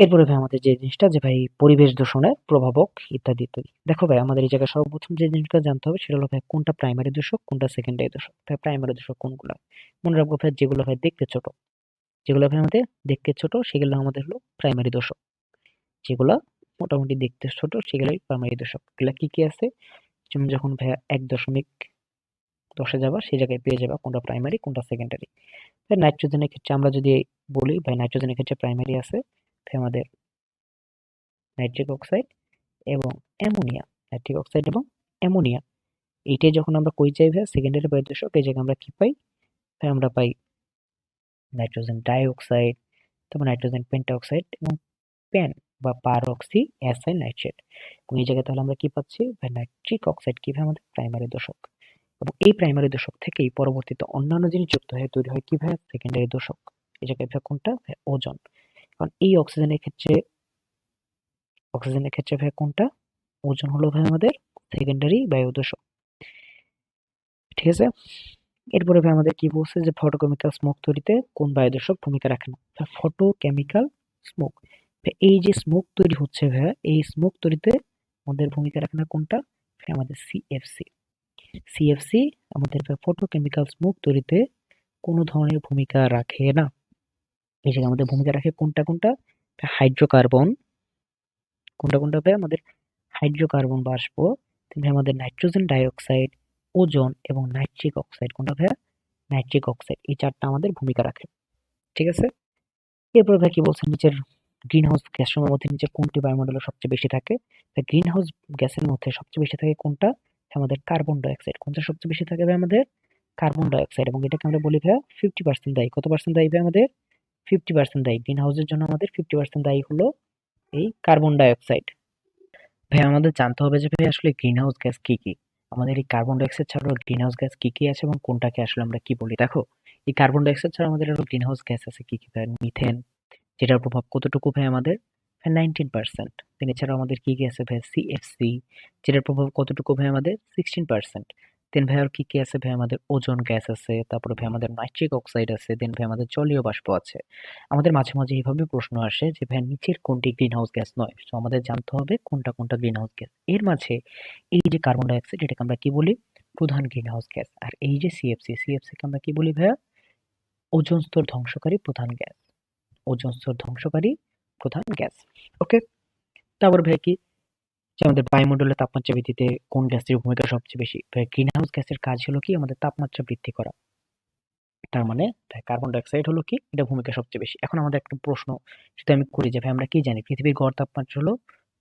এরপরে ভাই আমাদের যে জিনিসটা যে ভাই পরিবেশ দূষণের প্রভাবক ইত্যাদি ইত্যাদি। দেখো ভাই আমাদের এই জায়গায় সর্বপ্রথম যে জিনিসটা জানতে হবে সেটা হলো ভাই কোনটা প্রাইমারি দূষক, কোনটা সেকেন্ডারি দূষক। ভাই প্রাইমারি দূষক কোনগুলো? মনে রাখবো ভাই যেগুলো ভাই দেখতে ছোট, যেগুলো ভাই আমাদের দেখতে ছোট সেগুলো আমাদের হলো প্রাইমারি দূষক। যেগুলা মোটামুটি দেখতে ছোট সেগুলাই প্রাইমারি দূষক। এগুলা কি কি আছে? যেমন যখন ভাইয়া 1.10 যাবা সেই জায়গায় পেয়ে যাবা কোনটা প্রাইমারি কোনটা সেকেন্ডারি। নাইট্রোজেনের ক্ষেত্রে আমরা যদি বলি ভাই নাইট্রোজেনের ক্ষেত্রে প্রাইমারি আছে ভাই আমাদের নাইট্রিক অক্সাইড এবং অ্যামোনিয়া। নাইট্রিক অক্সাইড এবং অ্যামোনিয়া, এইটাই যখন আমরা কই যাই ভাই সেকেন্ডারি বায়ুদূষক, এই জায়গায় আমরা কি পাই? ভাই আমরা পাই নাইট্রোজেন ডাই অক্সাইড, তারপর নাইট্রোজেন পেন্টাঅক্সাইড এবং প্যান বা পারঅক্সি অ্যাসাইল নাইট্রেট। এবং এই জায়গায় তাহলে আমরা কি পাচ্ছি ভাই? নাইট্রিক অক্সাইড কি ভাই? আমাদের প্রাইমারি দূষক। এবং এই প্রাইমারি দূষক থেকেই পরবর্তীতে অন্যান্য জিনিস যুক্ত হয়ে তৈরি হয় কি ভাই? সেকেন্ডারি দূষক। এই জায়গায় ভাই কোনটা? ভাই ওজোন। কারণ এই অক্সিজেনের ক্ষেত্রে ভাই কোনটা? ওজোন হলো ভাই আমাদের সেকেন্ডারি বায়ু দূষক। ঠিক আছে? এরপরে ভাই আমাদের কি বলছে যে ফটোকেমিক্যাল স্মোক তৈরিতে কোন বায়ু দূষক ভূমিকা রাখে না? Photochemical smoke. এই যে স্মোক তৈরি হচ্ছে ভাইয়া, এই স্মোক তৈরিতে আমাদের ভূমিকা রাখে না কোনটা? ভাই আমাদের সিএফসি। সিএফসি আমাদের ফটোকেমিক্যাল স্মোক তৈরিতে কোনো ধরনের ভূমিকা রাখে না। এই জায়গায় আমাদের ভূমিকা রাখে কোনটা কোনটা? হাইড্রোকার্বন। কোনটা কোনটা ভাই? আমাদের হাইড্রোকার্বন বাষ্প, ভাই আমাদের নাইট্রোজেন ডাইঅক্সাইড, ওজোন এবং নাইট্রিক অক্সাইড। কোনটা ভাইয়া? Nitric oxide. এই চারটা আমাদের ভূমিকা রাখে। ঠিক আছে? এরপরে ভাই কি বলছেন নিচের গ্রিন হাউস গ্যাসের মধ্যে নিচে কোনটি বায়ুমণ্ডলে সবচেয়ে বেশি থাকে? গ্রিন হাউস গ্যাসের মধ্যে সবচেয়ে বেশি থাকে কোনটা? আমাদের কার্বন ডাইঅক্সাইড। কোনটা সবচেয়ে বেশি থাকে ভাই? আমাদের কার্বন ডাইঅক্সাইড। এবং এটাকে আমরা বলি ভাইয়া 50% দায়ী। কত পার্সেন্ট দায়ী ভাই? আমাদের 50% দায়ী। গ্রিন হাউসের জন্য আমাদের 50% দায়ী হলো এই কার্বন ডাইঅক্সাইড। ভাই আমাদের জানতে হবে যে ভাই আসলে গ্রিন হাউস গ্যাস কি কি? আমাদের এই কার্বন ডাইঅক্সাইড ছাড়াও গ্রিন হাউস গ্যাস কি কি আছে এবং কোনটাকে আসলে আমরা কি বলি? দেখো এই কার্বন ডাইঅক্সাইড ছাড়া আমাদের আরো গ্রিন হাউস গ্যাস আছে কি কি? মিথেন, যেটার প্রভাব কতটুকু ভাই? আমাদের 19%। দেন এছাড়াও আমাদের কি কি আছে ভাই? সিএফসি, যেটার প্রভাব কতটুকু ভাই? আমাদের 16%। দেন ভাই আর কি কি আছে ভাই? আমাদের ওজোন গ্যাস আছে, তারপরে ভাই আমাদের নাইট্রিক অক্সাইড আছে, দেন ভাই আমাদের জলীয় বাষ্প আছে। আমাদের মাঝে মাঝে এইভাবে প্রশ্ন আসে যে ভাই নিচের কোনটি গ্রিন হাউস গ্যাস নয়? তো আমাদের জানতে হবে কোনটা কোনটা গ্রিন হাউস গ্যাস। এর মাঝে এই যে কার্বন ডাইঅক্সাইড, এটাকে আমরা কি বলি? প্রধান গ্রিন হাউস গ্যাস। আর এই যে সিএফসি, সিএফসি কে আমরা কি বলি ভাইয়া? ওজোন স্তর ধ্বংসকারী প্রধান গ্যাস। ওজোন স্তর ধ্বংসকারী প্রধান গ্যাস। ওকে, তারপর ভাই কি, যে আমাদের বায়ুমণ্ডলের তাপমাত্রা বৃদ্ধিতে কোন গ্যাসের ভূমিকা সবচেয়ে বেশি? ভাই গ্রিন হাউস গ্যাসের কাজ হলো কি আমাদের তাপমাত্রা বৃদ্ধি করা। তার মানে ভাই কার্বন ডাই অক্সাইড হলো কি, এটা ভূমিকা সবচেয়ে বেশি। এখন আমাদের একটা প্রশ্ন, সেটা আমি করি যে ভাই আমরা কি জানি পৃথিবীর গড় তাপমাত্রা হলো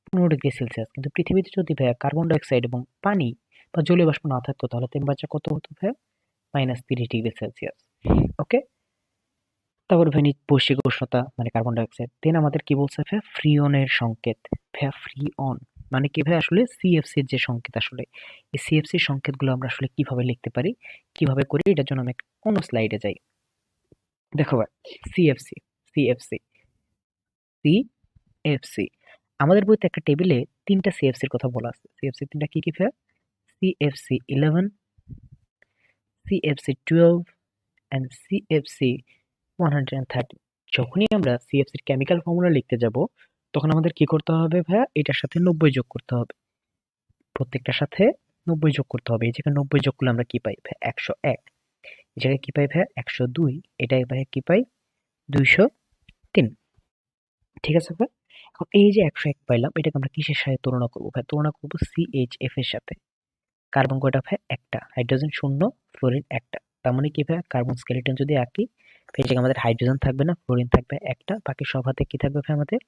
15 ডিগ্রি সেলসিয়াস, কিন্তু পৃথিবীতে যদি ভাইয়া কার্বন ডাই অক্সাইড এবং পানি বা জলীয় বাষ্প না থাকতো তাহলে টেম্পারেচার কত হতো ভাইয়া? -30 ডিগ্রি সেলসিয়াস। ওকে। তারপর ভাই বৈশ্বিক উষ্ণতা মানে কার্বন ডাই অক্সাইড। দেন আমাদের কি বলছে ভাইয়া? ফ্রিয়নের সংকেত। ভাইয়া ফ্রিয়ন মানে কি ভাই? আসলে সিএফসির যে সংকেত, আসলে এই সিএফসির সংকেতগুলো আমরা আসলে কিভাবে লিখতে পারি, কিভাবে করি, এটার জন্য আমি অন্য স্লাইডে যাই। দেখো ভাই, সিএফসি সিএফসি সিএফসি আমাদের বইতে একটা টেবিলে 3টা সিএফসির কথা বলা আছে। সিএফসি 3টা কি কি ভাইয়া? CFC 11, CFC 12 and CFC 130। যখনই আমরা সিএফসির কেমিক্যাল ফর্মুলা লিখতে যাব তখন আমাদের কি করতে হবে ভাইয়া? এটার সাথে 90 যোগ করতে হবে। প্রত্যেকটার সাথে 90 যোগ করতে হবে। এই জায়গায় 90 যোগ করলে আমরা কি পাই ভাইয়া? 101। এই জায়গায় কি পাই ভাইয়া? 102। এটা ভাইয়া কি পাই? 203। ঠিক আছে ভাই? এখন এই যে 101 পাইলাম, এটাকে আমরা কিসের সাথে তুলনা করব ভাই? তুলনা করব সিএইচএফ এর সাথে। কার্বন কয়টা ভাই? একটা। হাইড্রোজেন শূন্য, ফ্লোরিন একটা। তার মানে কি ভাই? কার্বন স্কেলেটন যদি আঁকি, এই জায়গায় আমাদের হাইড্রোজেন থাকবে না, ফ্লোরিন থাকবে একটা, বাকি সব হাতে কি থাকবে ভাই? আমাদের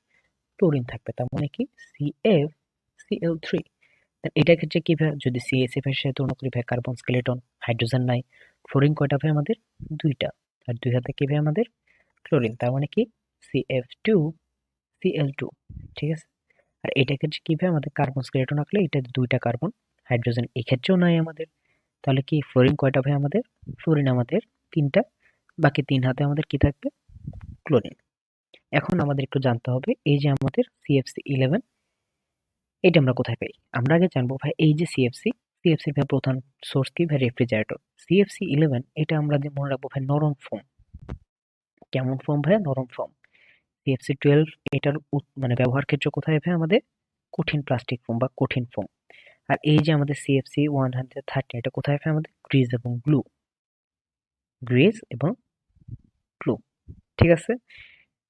ক্লোরিন থাকবে। তার মানে কি? সিএফ সিএল3। এটার ক্ষেত্রে কি ভাই? যদি সিএসএফ এর সাথে তুলনা করি ভাই, কার্বন স্কেলেটন, হাইড্রোজেন নাই, ফ্লোরিন কয়টা ভাই? আমাদের দুইটা। আর দুই হাতে কি ভাই? আমাদের ক্লোরিন। তার মানে কি? সিএফ2 সিএল2। ঠিক আছে। আর এটা ক্ষেত্রে কি ভাই? আমাদের কার্বন স্কেলেটন আঁকলে এটা দুইটা কার্বন, হাইড্রোজেন এই ক্ষেত্রেও নাই আমাদের। তাহলে কি ফ্লোরিন কয়টা ভাই? আমাদের ফ্লোরিন আমাদের তিনটা, বাকি তিন হাতে আমাদের কি থাকবে? ক্লোরিন। এখন আমাদের একটু জানতে হবে এই যে আমাদের CFC11, এটা আমরা কোথায় পাই? আমরা আগে জানবো ভাই এই যে সিএফসি ভাই প্রধান সোর্স কি ভাই? রেফ্রিজারেটর। CFC11 এটা আমরা যে মনে রাখবো ভাই নরম ফোম। কেমন ফোম ভাই? নরম ফোম। CFC12 এটার মানে ব্যবহার ক্ষেত্র কোথায় ভাই? আমাদের কঠিন প্লাস্টিক ফোম বা কঠিন ফোম। আর এই যে আমাদের CFC130 এটা কোথায় ভাই? আমাদের গ্রিজ এবং গ্লু। গ্রিজ এবং গ্লু। ঠিক আছে।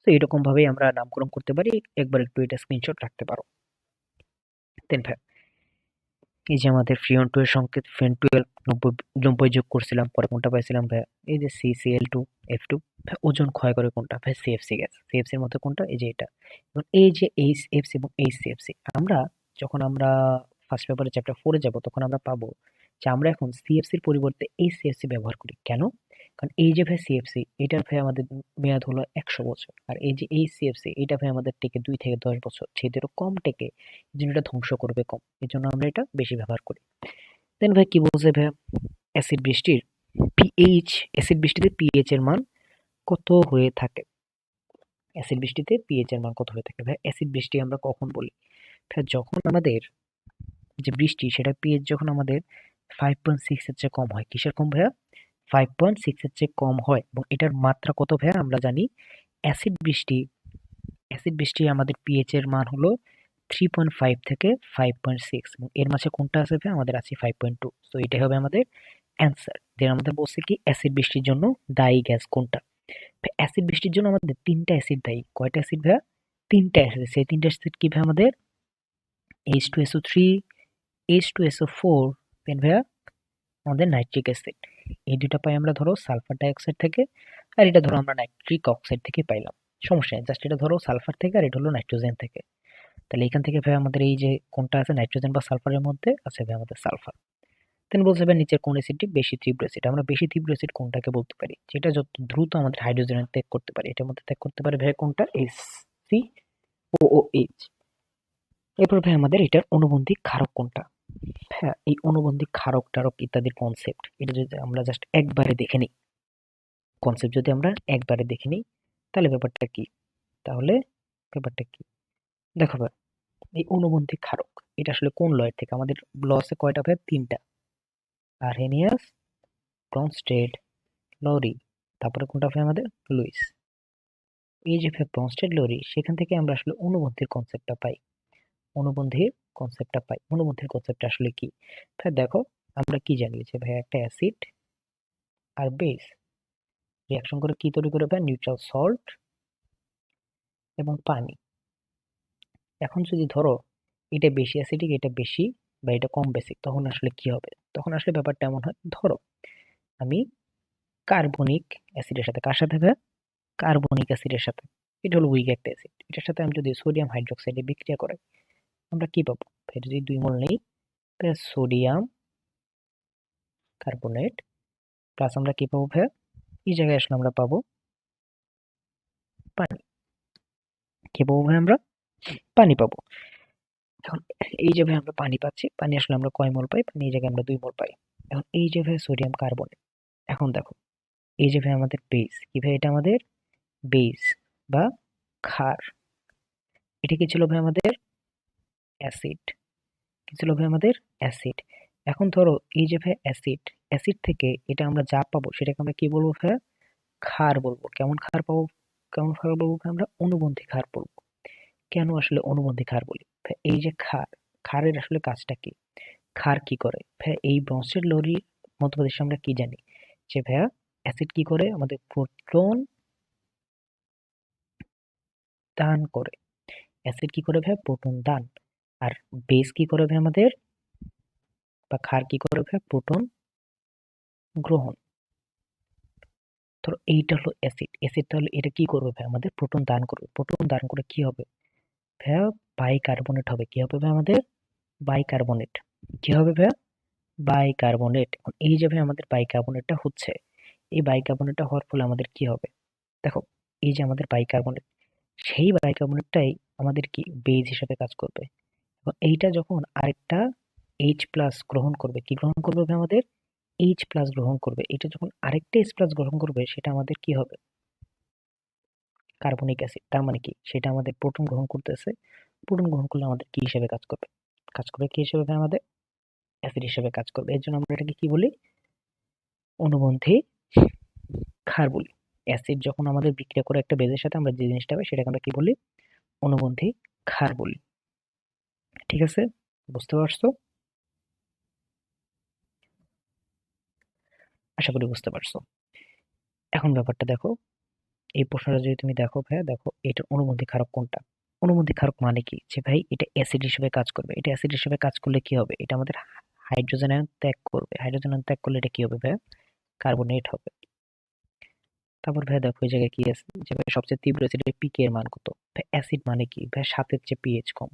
তো এরকম ভাবেই আমরা নামকরণ করতে পারি। একবার একটু এটা স্ক্রিনশট রাখতে পারো। দেন ভাই এই যে আমাদের ফ্রিয়ন টু এর সংকেত, ফ্রেন্ড 12 90 যোগ করছিলাম, পরে কোনটা পাইছিলাম ভাই? এই যে CCl2 F2। ভাই ওজন ক্ষয় করে কোনটা ভাই? CFC gas. সিএফসি এর মধ্যে কোনটা? এই যে এটা। এবং এই যে এইচএফসি এবং এইচসিএফসি আমরা যখন আমরা ফার্স্ট পেপারে চ্যাপ্টার 4 এ যাব তখন আমরা পাবো যে আমরা এখন সিএফসির পরিবর্তে এইচসিএফসি ব্যবহার করি। কেন? কারণ এই যে ভাই সিএফসি এটার ভাই আমাদের মেয়াদ হলো 100 বছর। আর এই যে এইচসিএফসি এটা ভাই আমাদের টেকে 2 থেকে 10 বছর। যেহেতু কম টেকে, এজন্য এটা ধ্বংস করবে কম। এজন্য আমরা এটা বেশি ব্যবহার করি। দেন ভাই কি বলছে ভাই? অ্যাসিড বৃষ্টির পিএইচ, অ্যাসিড বৃষ্টিতে পিএইচ এর মান কত হয়ে থাকে? অ্যাসিড বৃষ্টিতে পিএইচ এর মান কত হয়ে থাকে ভাই? অ্যাসিড বৃষ্টি আমরা কখন বলি ভাই? যখন আমাদের যে বৃষ্টি সেটা পিএইচ যখন আমাদের 5.6 এর চেয়ে কম হয়। কিসের কম ভাইয়া? 5.6 এর চেয়ে কম হয়। এবং এটার মাত্রা কত ভাইয়া? আমরা জানি অ্যাসিড বৃষ্টি, অ্যাসিড বৃষ্টি আমাদের পিএইচ এর মান হলো 3.5 থেকে 5.6 এবং এর মাঝে কোনটা আছে ভাই? আমাদের আছে 5.2। তো এটাই হবে আমাদের অ্যান্সার। দেন আমাদের বলছে কি অ্যাসিড বৃষ্টির জন্য দায়ী গ্যাস কোনটা? অ্যাসিড বৃষ্টির জন্য আমাদের 3টা অ্যাসিড দায়ী। কয়টা অ্যাসিড ভাইয়া? 3টা অ্যাসিড। সেই 3টা অ্যাসিড কি ভাই? আমাদের H2SO3, H2SO4, দেন ভাইয়া আমাদের নাইট্রিক অ্যাসিড। এই দুইটা পাই আমরা ধরো সালফার ডাইঅক্সাইড থেকে, আর এটা ধরো আমরা নাইট্রিক অক্সাইড থেকে পাইলাম। সমস্যা নেই, জাস্ট এটা ধরো সালফার থেকে আর এটা হলো নাইট্রোজেন থেকে। তাহলে এখান থেকে ভাই আমাদের এই যে কোনটা আছে নাইট্রোজেন বা সালফারের মধ্যে আছে ভাই আমাদের সালফার। দেন বলছে ভাই নিচের কোন অ্যাসিডটি বেশি তীব্র অ্যাসিড? আমরা বেশি তীব্র অ্যাসিড কোনটাকে বলতে পারি? যেটা যত দ্রুত আমাদের হাইড্রোজেন ত্যাগ করতে পারে। এটার মধ্যে ত্যাগ করতে পারে ভাই কোনটা? HCOOH। এরপর ভাই আমাদের এটার অনুবন্ধী ক্ষারক কোনটা? হ্যাঁ, এই অনুবন্ধী ক্ষারক টারক ইত্যাদির কনসেপ্ট এটা যদি আমরা জাস্ট একবারে দেখে নিই, কনসেপ্ট যদি আমরা একবারে দেখে নিই তাহলে ব্যাপারটা কি? তাহলে ব্যাপারটা কি? দেখো ভাই এই অনুবন্ধী ক্ষারক এটা আসলে কোন লয়ের থেকে? আমাদের ল আছে কয়টা ভাই? 3টা। Arrhenius, Bronsted, Lowry. তারপরে কোনটা ভাই? আমাদের লুইস। এই যে ভাই ব্রনস্টেড, লরি, সেখান থেকে আমরা আসলে অনুবন্ধীর কনসেপ্টটা পাই। অনুবন্ধীর কনসেপ্টটা পাই। অনুবন্ধীর কনসেপ্টটা আসলে কি? ভাই দেখো আমরা কি জানি যে ভাই একটা অ্যাসিড আর বেস রিঅ্যাকশন করে কি তৈরি করে ভাই? নিউট্রাল সল্ট এবং পানি। এখন যদি ধরো এটা বেশি অ্যাসিডিক, এটা বেশি বা এটা কম বেসিক, তখন আসলে কি হবে? তখন আসলে ব্যাপারটা এমন হয়, ধরো আমি কার্বনিক অ্যাসিডের সাথে, কার সাথে ভাইয়া? কার্বনিক অ্যাসিডের সাথে, এটা হলো উইক একটা অ্যাসিড, এটার সাথে আমি যদি সোডিয়াম হাইড্রোক্সাইডে বিক্রিয়া করাই, আমরা কি পাবো? ফের যদি 2 মোল নেই, সোডিয়াম কার্বনেট প্লাস আমরা কি পাবো ভাইয়া? এই জায়গায় আসলে আমরা পাবো পানি। কি পাবো ভাই? আমরা পানি পাবো। এখন এই যে ভাই আমরা পানি পাচ্ছি, পানি আসলে আমরা কয় মোল পাই? পানি এই জায়গায় আমরা 2 মোল পাই। এখন এই যে ভাই সোডিয়াম কার্বনেট, এখন দেখো এই যে ভাই আমাদের বেস, কি ভাই? এটা আমাদের বেস বা ক্ষার। এটা কি ছিল ভাই? আমাদের অ্যাসিড। কি ছিল ভাই? আমাদের অ্যাসিড। এখন ধরো এই যে ভাই অ্যাসিড, অ্যাসিড থেকে এটা আমরা যা পাবো সেটাকে আমরা কি বলবো ভাই? ক্ষার বলবো। কেমন ক্ষার পাবো? কেমন ক্ষার বলবো ভাই? আমরা অনুবন্ধী ক্ষার বলবো। কেন আসলে অনুবন্ধী ক্ষার বলি ভাই? এই যে ক্ষার, ক্ষারের আসলে কাজটা কি? ক্ষার কি করে ভাই? এই ব্রোঞ্জের লরির মধ্যপ্রদেশে আমরা কি জানি যে ভাইয়া অ্যাসিড কি করে? আমাদের প্রোটন দান করে। অ্যাসিড কি করে ভাই? প্রোটন দান। আর বেস কি করে ভাই আমাদের? বা ক্ষার কি করে ভাই? প্রোটন গ্রহণ। ধরো এইটা হলো অ্যাসিড, অ্যাসিড তাহলে এটা কি করবে ভাই? আমাদের প্রোটন দান করবে। প্রোটন দান করে কি হবে ভাইয়া? বাইকার্বনেট হবে। কি হবে ভাই? আমাদের বাইকার্বনেট। কি হবে ভাইয়া? বাইকার্বনেট। এখন এই যে ভাই আমাদের বাইকার্বনেটটা হচ্ছে, এই বাইকার্বনেটটা হওয়ার ফলে আমাদের কি হবে? দেখো এই যে আমাদের বাইকার্বনেট, সেই বাইকার্বনেটটাই আমাদের কি বেজ হিসেবে কাজ করবে। এবং এইটা যখন আরেকটা এইচ প্লাস গ্রহণ করবে, কি গ্রহণ করবে ভাই? আমাদের এইচ প্লাস গ্রহণ করবে। এটা যখন আরেকটা এইচ প্লাস গ্রহণ করবে, সেটা আমাদের কি হবে? Carbonic acid. তার মানে কি? সেটা আমাদের প্রোটন গ্রহণ করতেছে। প্রোটন গ্রহণ করলে আমাদের কি হিসেবে কাজ করবে? কাজ করবে কি হিসেবে ভাই? আমাদের অ্যাসিড হিসেবে কাজ করবে। এর জন্য আমরা এটাকে কি বলি? অনুবন্ধী ক্ষার বলি। অ্যাসিড যখন আমাদের বিক্রিয়া করে একটা বেজের সাথে, আমরা যে জিনিসটা পাই সেটাকে আমরা কি বলি? অনুবন্ধী ক্ষার বলি। ঠিক আছে? বুঝতে পারছো? আশা করি বুঝতে পারছো। এখন ব্যাপারটা দেখো, এই প্রশ্নটা যদি তুমি দেখো ভাইয়া, দেখো এটার অনুবন্ধী ক্ষারক কোনটা? অনুবন্ধী ক্ষারক মানে কি? যে ভাই এটা অ্যাসিড হিসেবে কাজ করবে। এটা অ্যাসিড হিসেবে কাজ করলে কি হবে? এটা আমাদের হাইড্রোজেন আয়ন ত্যাগ করবে। হাইড্রোজেন আয়ন ত্যাগ করলে এটা কি হবে ভাইয়া? কার্বনেট হবে। তারপর ভাইয়া দেখো এই জায়গায় কি আছে? যে ভাই সবচেয়ে তীব্র অ্যাসিডের পিকে এর মান কত? ভাই অ্যাসিড মানে কি ভাই? 7 এর চেয়ে পিএইচ কম।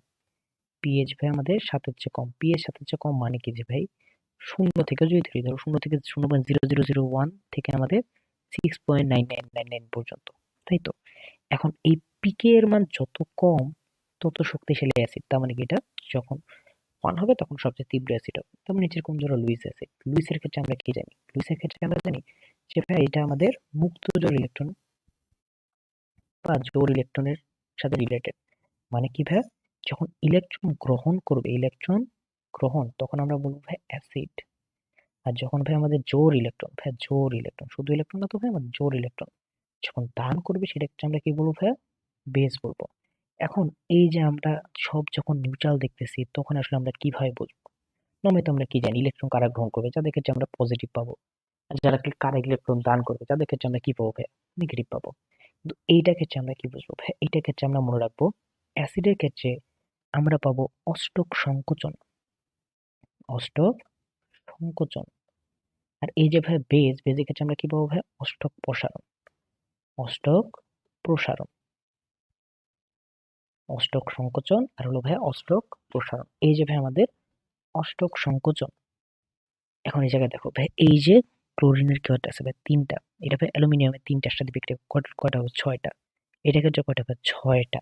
পিএইচ ভাই আমাদের 7 এর চেয়ে কম। পিএইচ 7 এর চেয়ে কম মানে কি? যে ভাই শূন্য থেকে যদি ধরি, ধরো শূন্য থেকে 0.0001 থেকে আমাদের 6.9999 পর্যন্ত, তাই তো? এখন এই পিকে এর মান যত কম, তত শক্তিশালী অ্যাসিড। তার মানে কি? এটা যখন 1 হবে তখন সবচেয়ে তীব্র অ্যাসিড হবে। তেমন নিচের কোন ধরো লুইস অ্যাসিড। লুইসের ক্ষেত্রে আমরা কি জানি? লুইসের ক্ষেত্রে আমরা জানি যে ভাই এটা আমাদের মুক্ত জোড় ইলেকট্রন বা জোড় ইলেকট্রনের সাথে রিলেটেড। মানে কি ভাই? যখন ইলেকট্রন গ্রহণ করবে, ইলেকট্রন গ্রহণ, তখন আমরা বলবো ভাই অ্যাসিড। আর যখন ভাই আমাদের জোড় ইলেকট্রন, ভাই জোড় ইলেকট্রন, শুধু ইলেকট্রন না তো ভাই, আমাদের জোড় ইলেকট্রন যখন দান করবে, সেটাকে আমরা কি বলবো ভাই? বেস বলবো। এখন এই যে আমরা সব যখন নিউট্রাল দেখতেছি, তখন আসলে আমরা কিভাবে বুঝবো? নর্মালি তো আমরা কি জানি? ইলেকট্রন কারা গ্রহণ করবে? যাদের ক্ষেত্রে আমরা পজিটিভ পাবো। আর যারা কারা ইলেকট্রন দান করবে, তাদের ক্ষেত্রে আমরা কি পাবো ভাই? নেগেটিভ পাবো। কিন্তু এইটার ক্ষেত্রে আমরা কি বুঝবো ভাই? এইটার ক্ষেত্রে আমরা মনে রাখবো, অ্যাসিডের ক্ষেত্রে আমরা পাবো অষ্টক সংকোচন। অষ্টক সংকোচন। আর এই যে ভাই বেজ, বেজের ক্ষেত্রে আমরা কি পাবো ভাই? অষ্টক প্রসারণ। অষ্টক প্রসারণ। অষ্টক সংকোচন আর হলো ভাই অষ্টক প্রসারণ। এই যে ভাই আমাদের অষ্টক সংকোচন। এখন এই জায়গায় দেখো ভাই, এই যে ক্লোরিনের কি আছে ভাই? 3টা। এটা ভাই অ্যালুমিনিয়ামের 3টার সাথে বিক্রিয়া কয়টা হবে? 6টা। এটা ক্ষেত্রে কয়টা ভাই? 6টা।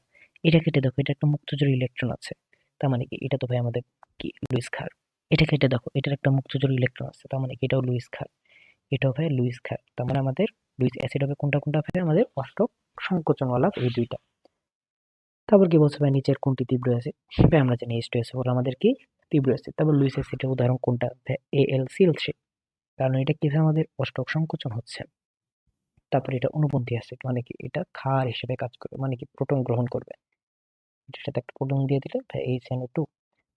এটা কেটে দেখো, এটা একটা মুক্তজোড় ইলেকট্রন আছে। তার মানে কি? এটা তো ভাই আমাদের কি? লুইস ক্ষার। এটা কেটে দেখো, এটার একটা মুক্তজোড় ইলেকট্রন আছে। তার মানে কি? এটাও লুইস ক্ষার। এটাও ভাই লুইস ক্ষার। তার মানে আমাদের লুইস অ্যাসিড হবে কোনটা কোনটা ভাই? আমাদের অষ্টক সংকোচনওয়ালা এই 2টা। তারপর কি বলছে ভাই? নিচের কোনটি তীব্র অ্যাসিড? ভাই আমরা জানি H2SO4 আমাদের কি? তীব্র অ্যাসিড। তারপর লুইস অ্যাসিডের উদাহরণ কোনটা ভাই? AlCl3। কারণ এটা কি ভাই? আমাদের অষ্টক সংকোচন হচ্ছে। তারপর এটা অনুবন্ধী অ্যাসিড। মানে কি? এটা ক্ষার হিসেবে কাজ করবে। মানে কি? প্রোটন গ্রহণ করবে। এটার সাথে একটা প্রোটন দিয়ে দিলে ভাই HNO2।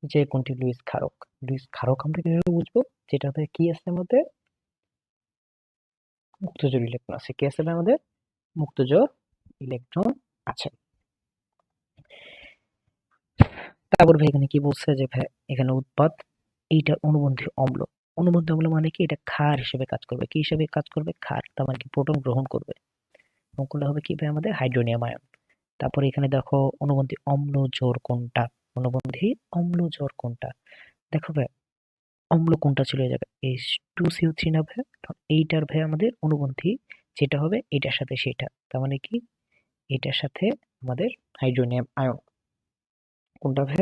যে কোনটি লুইস ক্ষারক? লুইস ক্ষারক আমরা কিভাবে বুঝবো? যেটাতে কি আছে আমাদের? মুক্তজোড় ইলেকট্রন আছে। কি আছে ভাই? আমাদের মুক্তজোড় ইলেকট্রন আছে। তারপর ভাই এখানে কি বলছে যে ভাই এখানে উৎপাদ এইটা অনুবন্ধী অম্ল। অনুবন্ধী অম্ল মানে কি, এটা ক্ষার হিসেবে কাজ করবে। কি হিসেবে কাজ করবে? ক্ষার। তার মানে কি প্রোটন গ্রহণ করবে। এবং কোনটা হবে কি ভাই আমাদের হাইড্রোনিয়াম আয়ন। তারপরে এখানে দেখো অনুবন্ধী অম্ল জোড় কোনটা? অনুবন্ধী অম্ল জোড় কোনটা? দেখো ভাই অম্ল কোনটা ছিল এই জায়গায়? H2CO3 না ভাই? এইটার ভাই আমাদের অনুবন্ধী যেটা হবে এটার সাথে সেটা। তার মানে কি এটার সাথে আমাদের হাইড্রোনিয়াম আয়ন। কোনটা ভাই?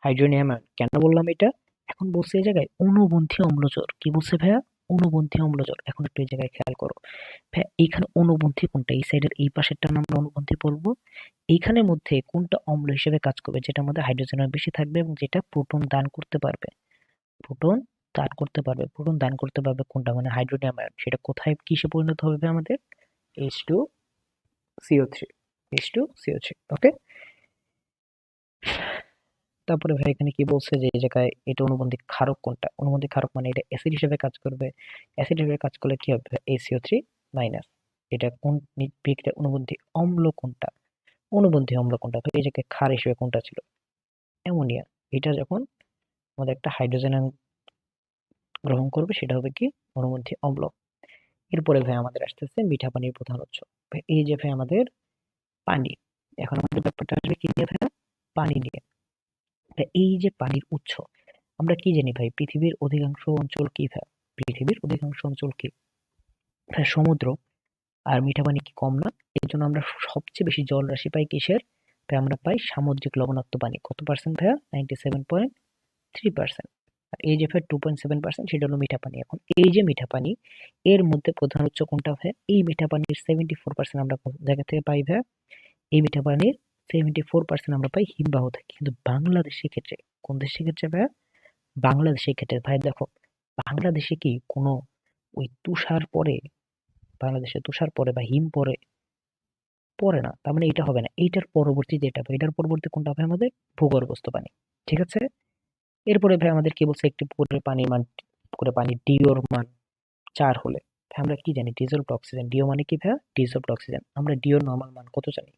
Hydronium ion. কেন বললাম এটা? এখন বলছে এই জায়গায় অনুবন্ধী অম্লজোড়। কি বলছে ভাইয়া? অনুবন্ধী অম্লজোড়। এখন একটু এই জায়গায় খেয়াল করো। ভাইয়া এইখানে অনুবন্ধী কোনটা? এই সাইডের এই পাশেরটার নাম আমরা অনুবন্ধী বলবো। এইখানের মধ্যে কোনটা অম্ল হিসেবে কাজ করবে? যেটার মধ্যে হাইড্রোজেন বেশি থাকবে এবং যেটা প্রোটন দান করতে পারবে। প্রোটন দান করতে পারবে। প্রোটন দান করতে পারবে কোনটা? মানে হাইড্রোনিয়াম আয়ন। সেটা কোথায় কিসে পরিণত হবে ভাই আমাদের? H2CO3। H2CO3। ওকে? তারপরে ভাই এখানে কি বলছে যে এই জায়গায় এটা অনুবন্ধী ক্ষারক কোনটা? অনুবন্ধী ক্ষারক মানে এটা অ্যাসিড হিসেবে কাজ করবে। অ্যাসিড হিসেবে কাজ করলে কি হবে? ACO3 minus. এটা কোন বিক্রিয়া অনুবন্ধী অম্ল কোনটা? অনুবন্ধী অম্ল কোনটা? তো এই জায়গায় ক্ষার হিসেবে কোনটা ছিল? অ্যামোনিয়া। এটা যখন আমাদের একটা হাইড্রোজেন আয়ন গ্রহণ করবে সেটা হবে কি? অনুবন্ধী অম্ল। এরপরে ভাই আমাদের আসতেছে মিঠা পানির প্রধান উৎস। ভাই এই যে ভাই আমাদের পানি। এখন আমাদের ব্যাপারটা আসবে কি নিয়ে ভাইয়া? পানি নিয়ে। তা এই যে পানির উৎস, আমরা কি জানি ভাই পৃথিবীর অধিকাংশ অঞ্চল কি ভাই? পৃথিবীর অধিকাংশ অঞ্চল কি ভাই? সমুদ্র। আর মিঠা পানি কি কম না? এর জন্য আমরা সবচেয়ে বেশি জল রাশি পাই কিসের? ভাই আমরা পাই সামুদ্রিক লবণাক্ত পানি। কত পার্সেন্ট ভাইয়া? 97.3%। আর এই যে ভাই 2.7% সেটা হলো মিঠা পানি। এখন এই যে মিঠা পানি এর মধ্যে প্রধান উৎস কোনটা ভাই? এই মিঠা পানির 74% আমরা কোন জায়গা থেকে পাই ভাই? এই মিঠা পানির 74% আমরা পাই হিমবাহ থেকে। কিন্তু বাংলাদেশের ক্ষেত্রে, কোন দেশের ক্ষেত্রে ভাই? বাংলাদেশের ক্ষেত্রে ভাই দেখো, বাংলাদেশে কি কোনো ওই তুষার পড়ে? বাংলাদেশে তুষার পড়ে বা হিম পড়ে? পড়ে না। তার মানে এটা হবে না। এইটার পরবর্তী যেটা হবে, এটার পরবর্তী কোনটা হবে আমাদের? ভূগর্ভস্থ পানি। ঠিক আছে? এরপরে ভাই আমাদের কি বলছে? একটি পুকুরের পানির মান, পুকুরের পানির DO এর মান 4 হলে ভাই আমরা কি জানি? Dissolved oxygen. DO মানে কি ভাইয়া? Dissolved oxygen. আমরা DO এর নরমাল মান কত জানি?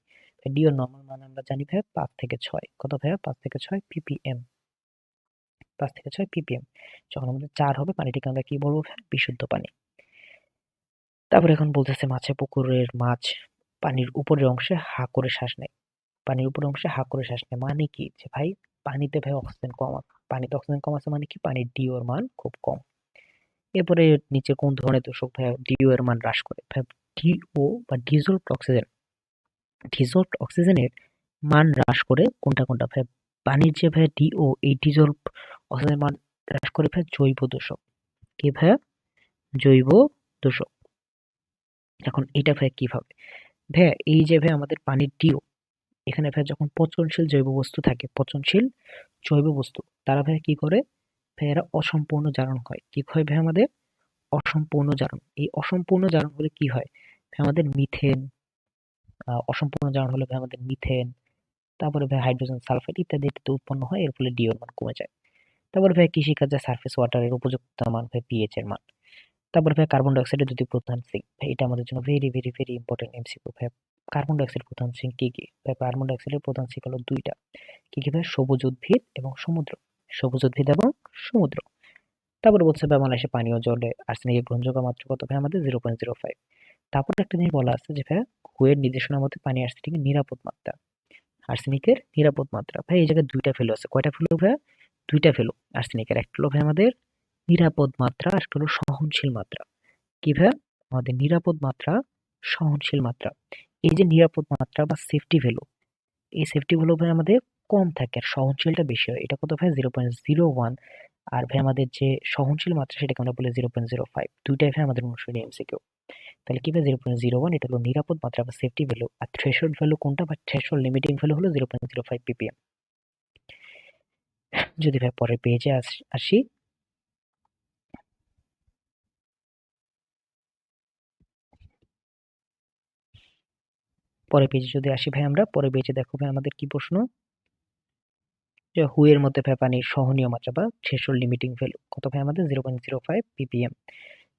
DO এর নরমাল মান আমরা জানি ভাইয়া 5 থেকে 6। কত ভাইয়া? 5 থেকে 6 ppm। 5 থেকে 6 ppm। যখন আমাদের 4 হবে পানিটিকে আমরা কি বলবো ভাইয়া? বিশুদ্ধ পানি। তারপরে এখন বলতেছে মাছে পুকুরের মাছ পানির উপরের অংশে হা করে শ্বাস নেয়। পানির উপরের অংশে হা করে শ্বাস নেয় মানে কি? যে ভাই পানিতে ভাই অক্সিজেন কম আছে। পানিতে অক্সিজেন কম আছে মানে কি? পানির DO এর মান খুব কম। এরপরে নিচে কোন ধরনের দূষক ভাই DO এর মান হ্রাস করে? ভাই DO বা ডিজলভড অক্সিজেন। ডিজলভড অক্সিজেনের মান হ্রাস করে কোনটা কোনটা ভাই? পানির যে ভাই DO, এই ডিজলভড অক্সিজেনের মান হ্রাস করে ভাই জৈব দূষক। কি ভাইয়া? জৈব দূষক। এখন এটা ভাই কিভাবে? ভাইয়া এই যে ভাই আমাদের পানির DO, এখানে ভাই যখন পচনশীল জৈব বস্তু থাকে, পচনশীল জৈব বস্তু, তারা ভাই কি করে? ভাই এরা অসম্পূর্ণ জারণ হয়। কি হয় ভাই আমাদের? অসম্পূর্ণ জারণ। এই অসম্পূর্ণ জারণ হলে কি হয়? ভাই আমাদের মিথেন, অসম্পূর্ণ জারণ হলে ভাই আমাদের মিথেন, তারপরে ভাই হাইড্রোজেন সালফাইড ইত্যাদি ইত্যাদি উৎপন্ন হয়। এর ফলে DO এর মান কমে যায়। তারপরে ভাই কৃষিকাজে সারফেস ওয়াটারের উপযুক্ত মান ভাই পিএইচ এর মান। তারপরে ভাই কার্বন ডাই অক্সাইডের দুটি প্রধান সিঙ্ক। ভাই এটা আমাদের জন্য very very very important MCQ ভাই। কার্বন ডাই অক্সাইডের প্রধান সিঙ্ক কি কি? ভাই কার্বন ডাই অক্সাইডের প্রধান সিঙ্ক হলো দুইটা। কি কি ভাই? সবুজ উদ্ভিদ এবং সমুদ্র। সবুজ উদ্ভিদ এবং সমুদ্র। তারপরে বলছে ভাই বাংলাদেশে পানীয় জলে আর্সেনিকের গ্রহণযোগ্য মাত্রা কত ভাই আমাদের? 0.05। তারপরে একটা জিনিস বলা আছে যে ভাই হুয়ের নির্দেশনার মতে পানি আর্সেনিকের নিরাপদ মাত্রা। আর্সেনিকের নিরাপদ মাত্রা। ভাই এই জায়গায় দুইটা ভ্যালু আছে। কয়টা ভ্যালু ভাই? দুইটা ভ্যালু আর্সেনিকের। একটা হলো ভাই আমাদের নিরাপদ মাত্রা, আর একটা হলো সহনশীল মাত্রা। কি ভাই? আমাদের নিরাপদ মাত্রা, সহনশীল মাত্রা। এই যে নিরাপদ মাত্রা বা সেফটি ভ্যালু, এই সেফটি ভ্যালু ভাই আমাদের কম থাকে আর সহনশীলটা বেশি হয়। এটা কত ভাই? 0.01। আর ভাই আমাদের যে সহনশীল মাত্রা সেটাকে আমরা বলি 0.05। দুইটাই ভাই আমাদের অনুসরণীয় এমসিকিউ। তাহলে কি ভাই? 0.01 এটা হলো নিরাপদ মাত্রা বা সেফটি ভ্যালু। আর থ্রেশহোল্ড ভ্যালু কোনটা? বা থ্রেশহোল্ড লিমিটিং ভ্যালু হলো 0.05 ppm। যদি ভাই পরের পেজে আসি, পরের পেজে যদি আসি ভাই, আমরা পরের পেজে দেখো ভাই আমাদের কি প্রশ্ন? যে হুয়ের মধ্যে ভাই পানির সহনীয় মাত্রা বা থ্রেশহোল্ড লিমিটিং ভ্যালু কত ভাই আমাদের? 0.05 ppm।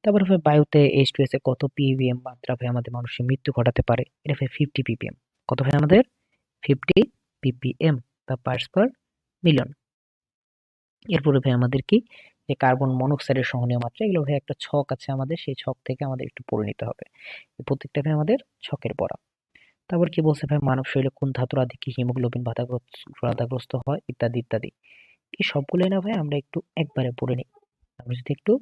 তারপরে ভাই বায়ুতে H2S এ কত ppm মাত্রা ভাই আমাদের মানুষের মৃত্যু ঘটাতে পারে? এটা ভাই 50 ppm। কত ভাই আমাদের? 50 ppm বা পার্টস পার মিলিয়ন। এরপরে ভাই আমাদের কি, যে কার্বন মনোক্সাইডের সহনীয় মাত্রা, এগুলো ভাই একটা ছক আছে আমাদের, সেই ছক থেকে আমাদের একটু পড়ে নিতে হবে। প্রত্যেকটা ভাই আমাদের ছকের পড়া। তারপর কি বলছে ভাই, মানব শরীরে কোন ধাতুর আধিক্যে হিমোগ্লোবিন বাধাগ্রস্ত হয়, ইত্যাদি ইত্যাদি। এই সবগুলোই না ভাই আমরা একটু একবারে পড়ে নিই। আমরা যদি একটু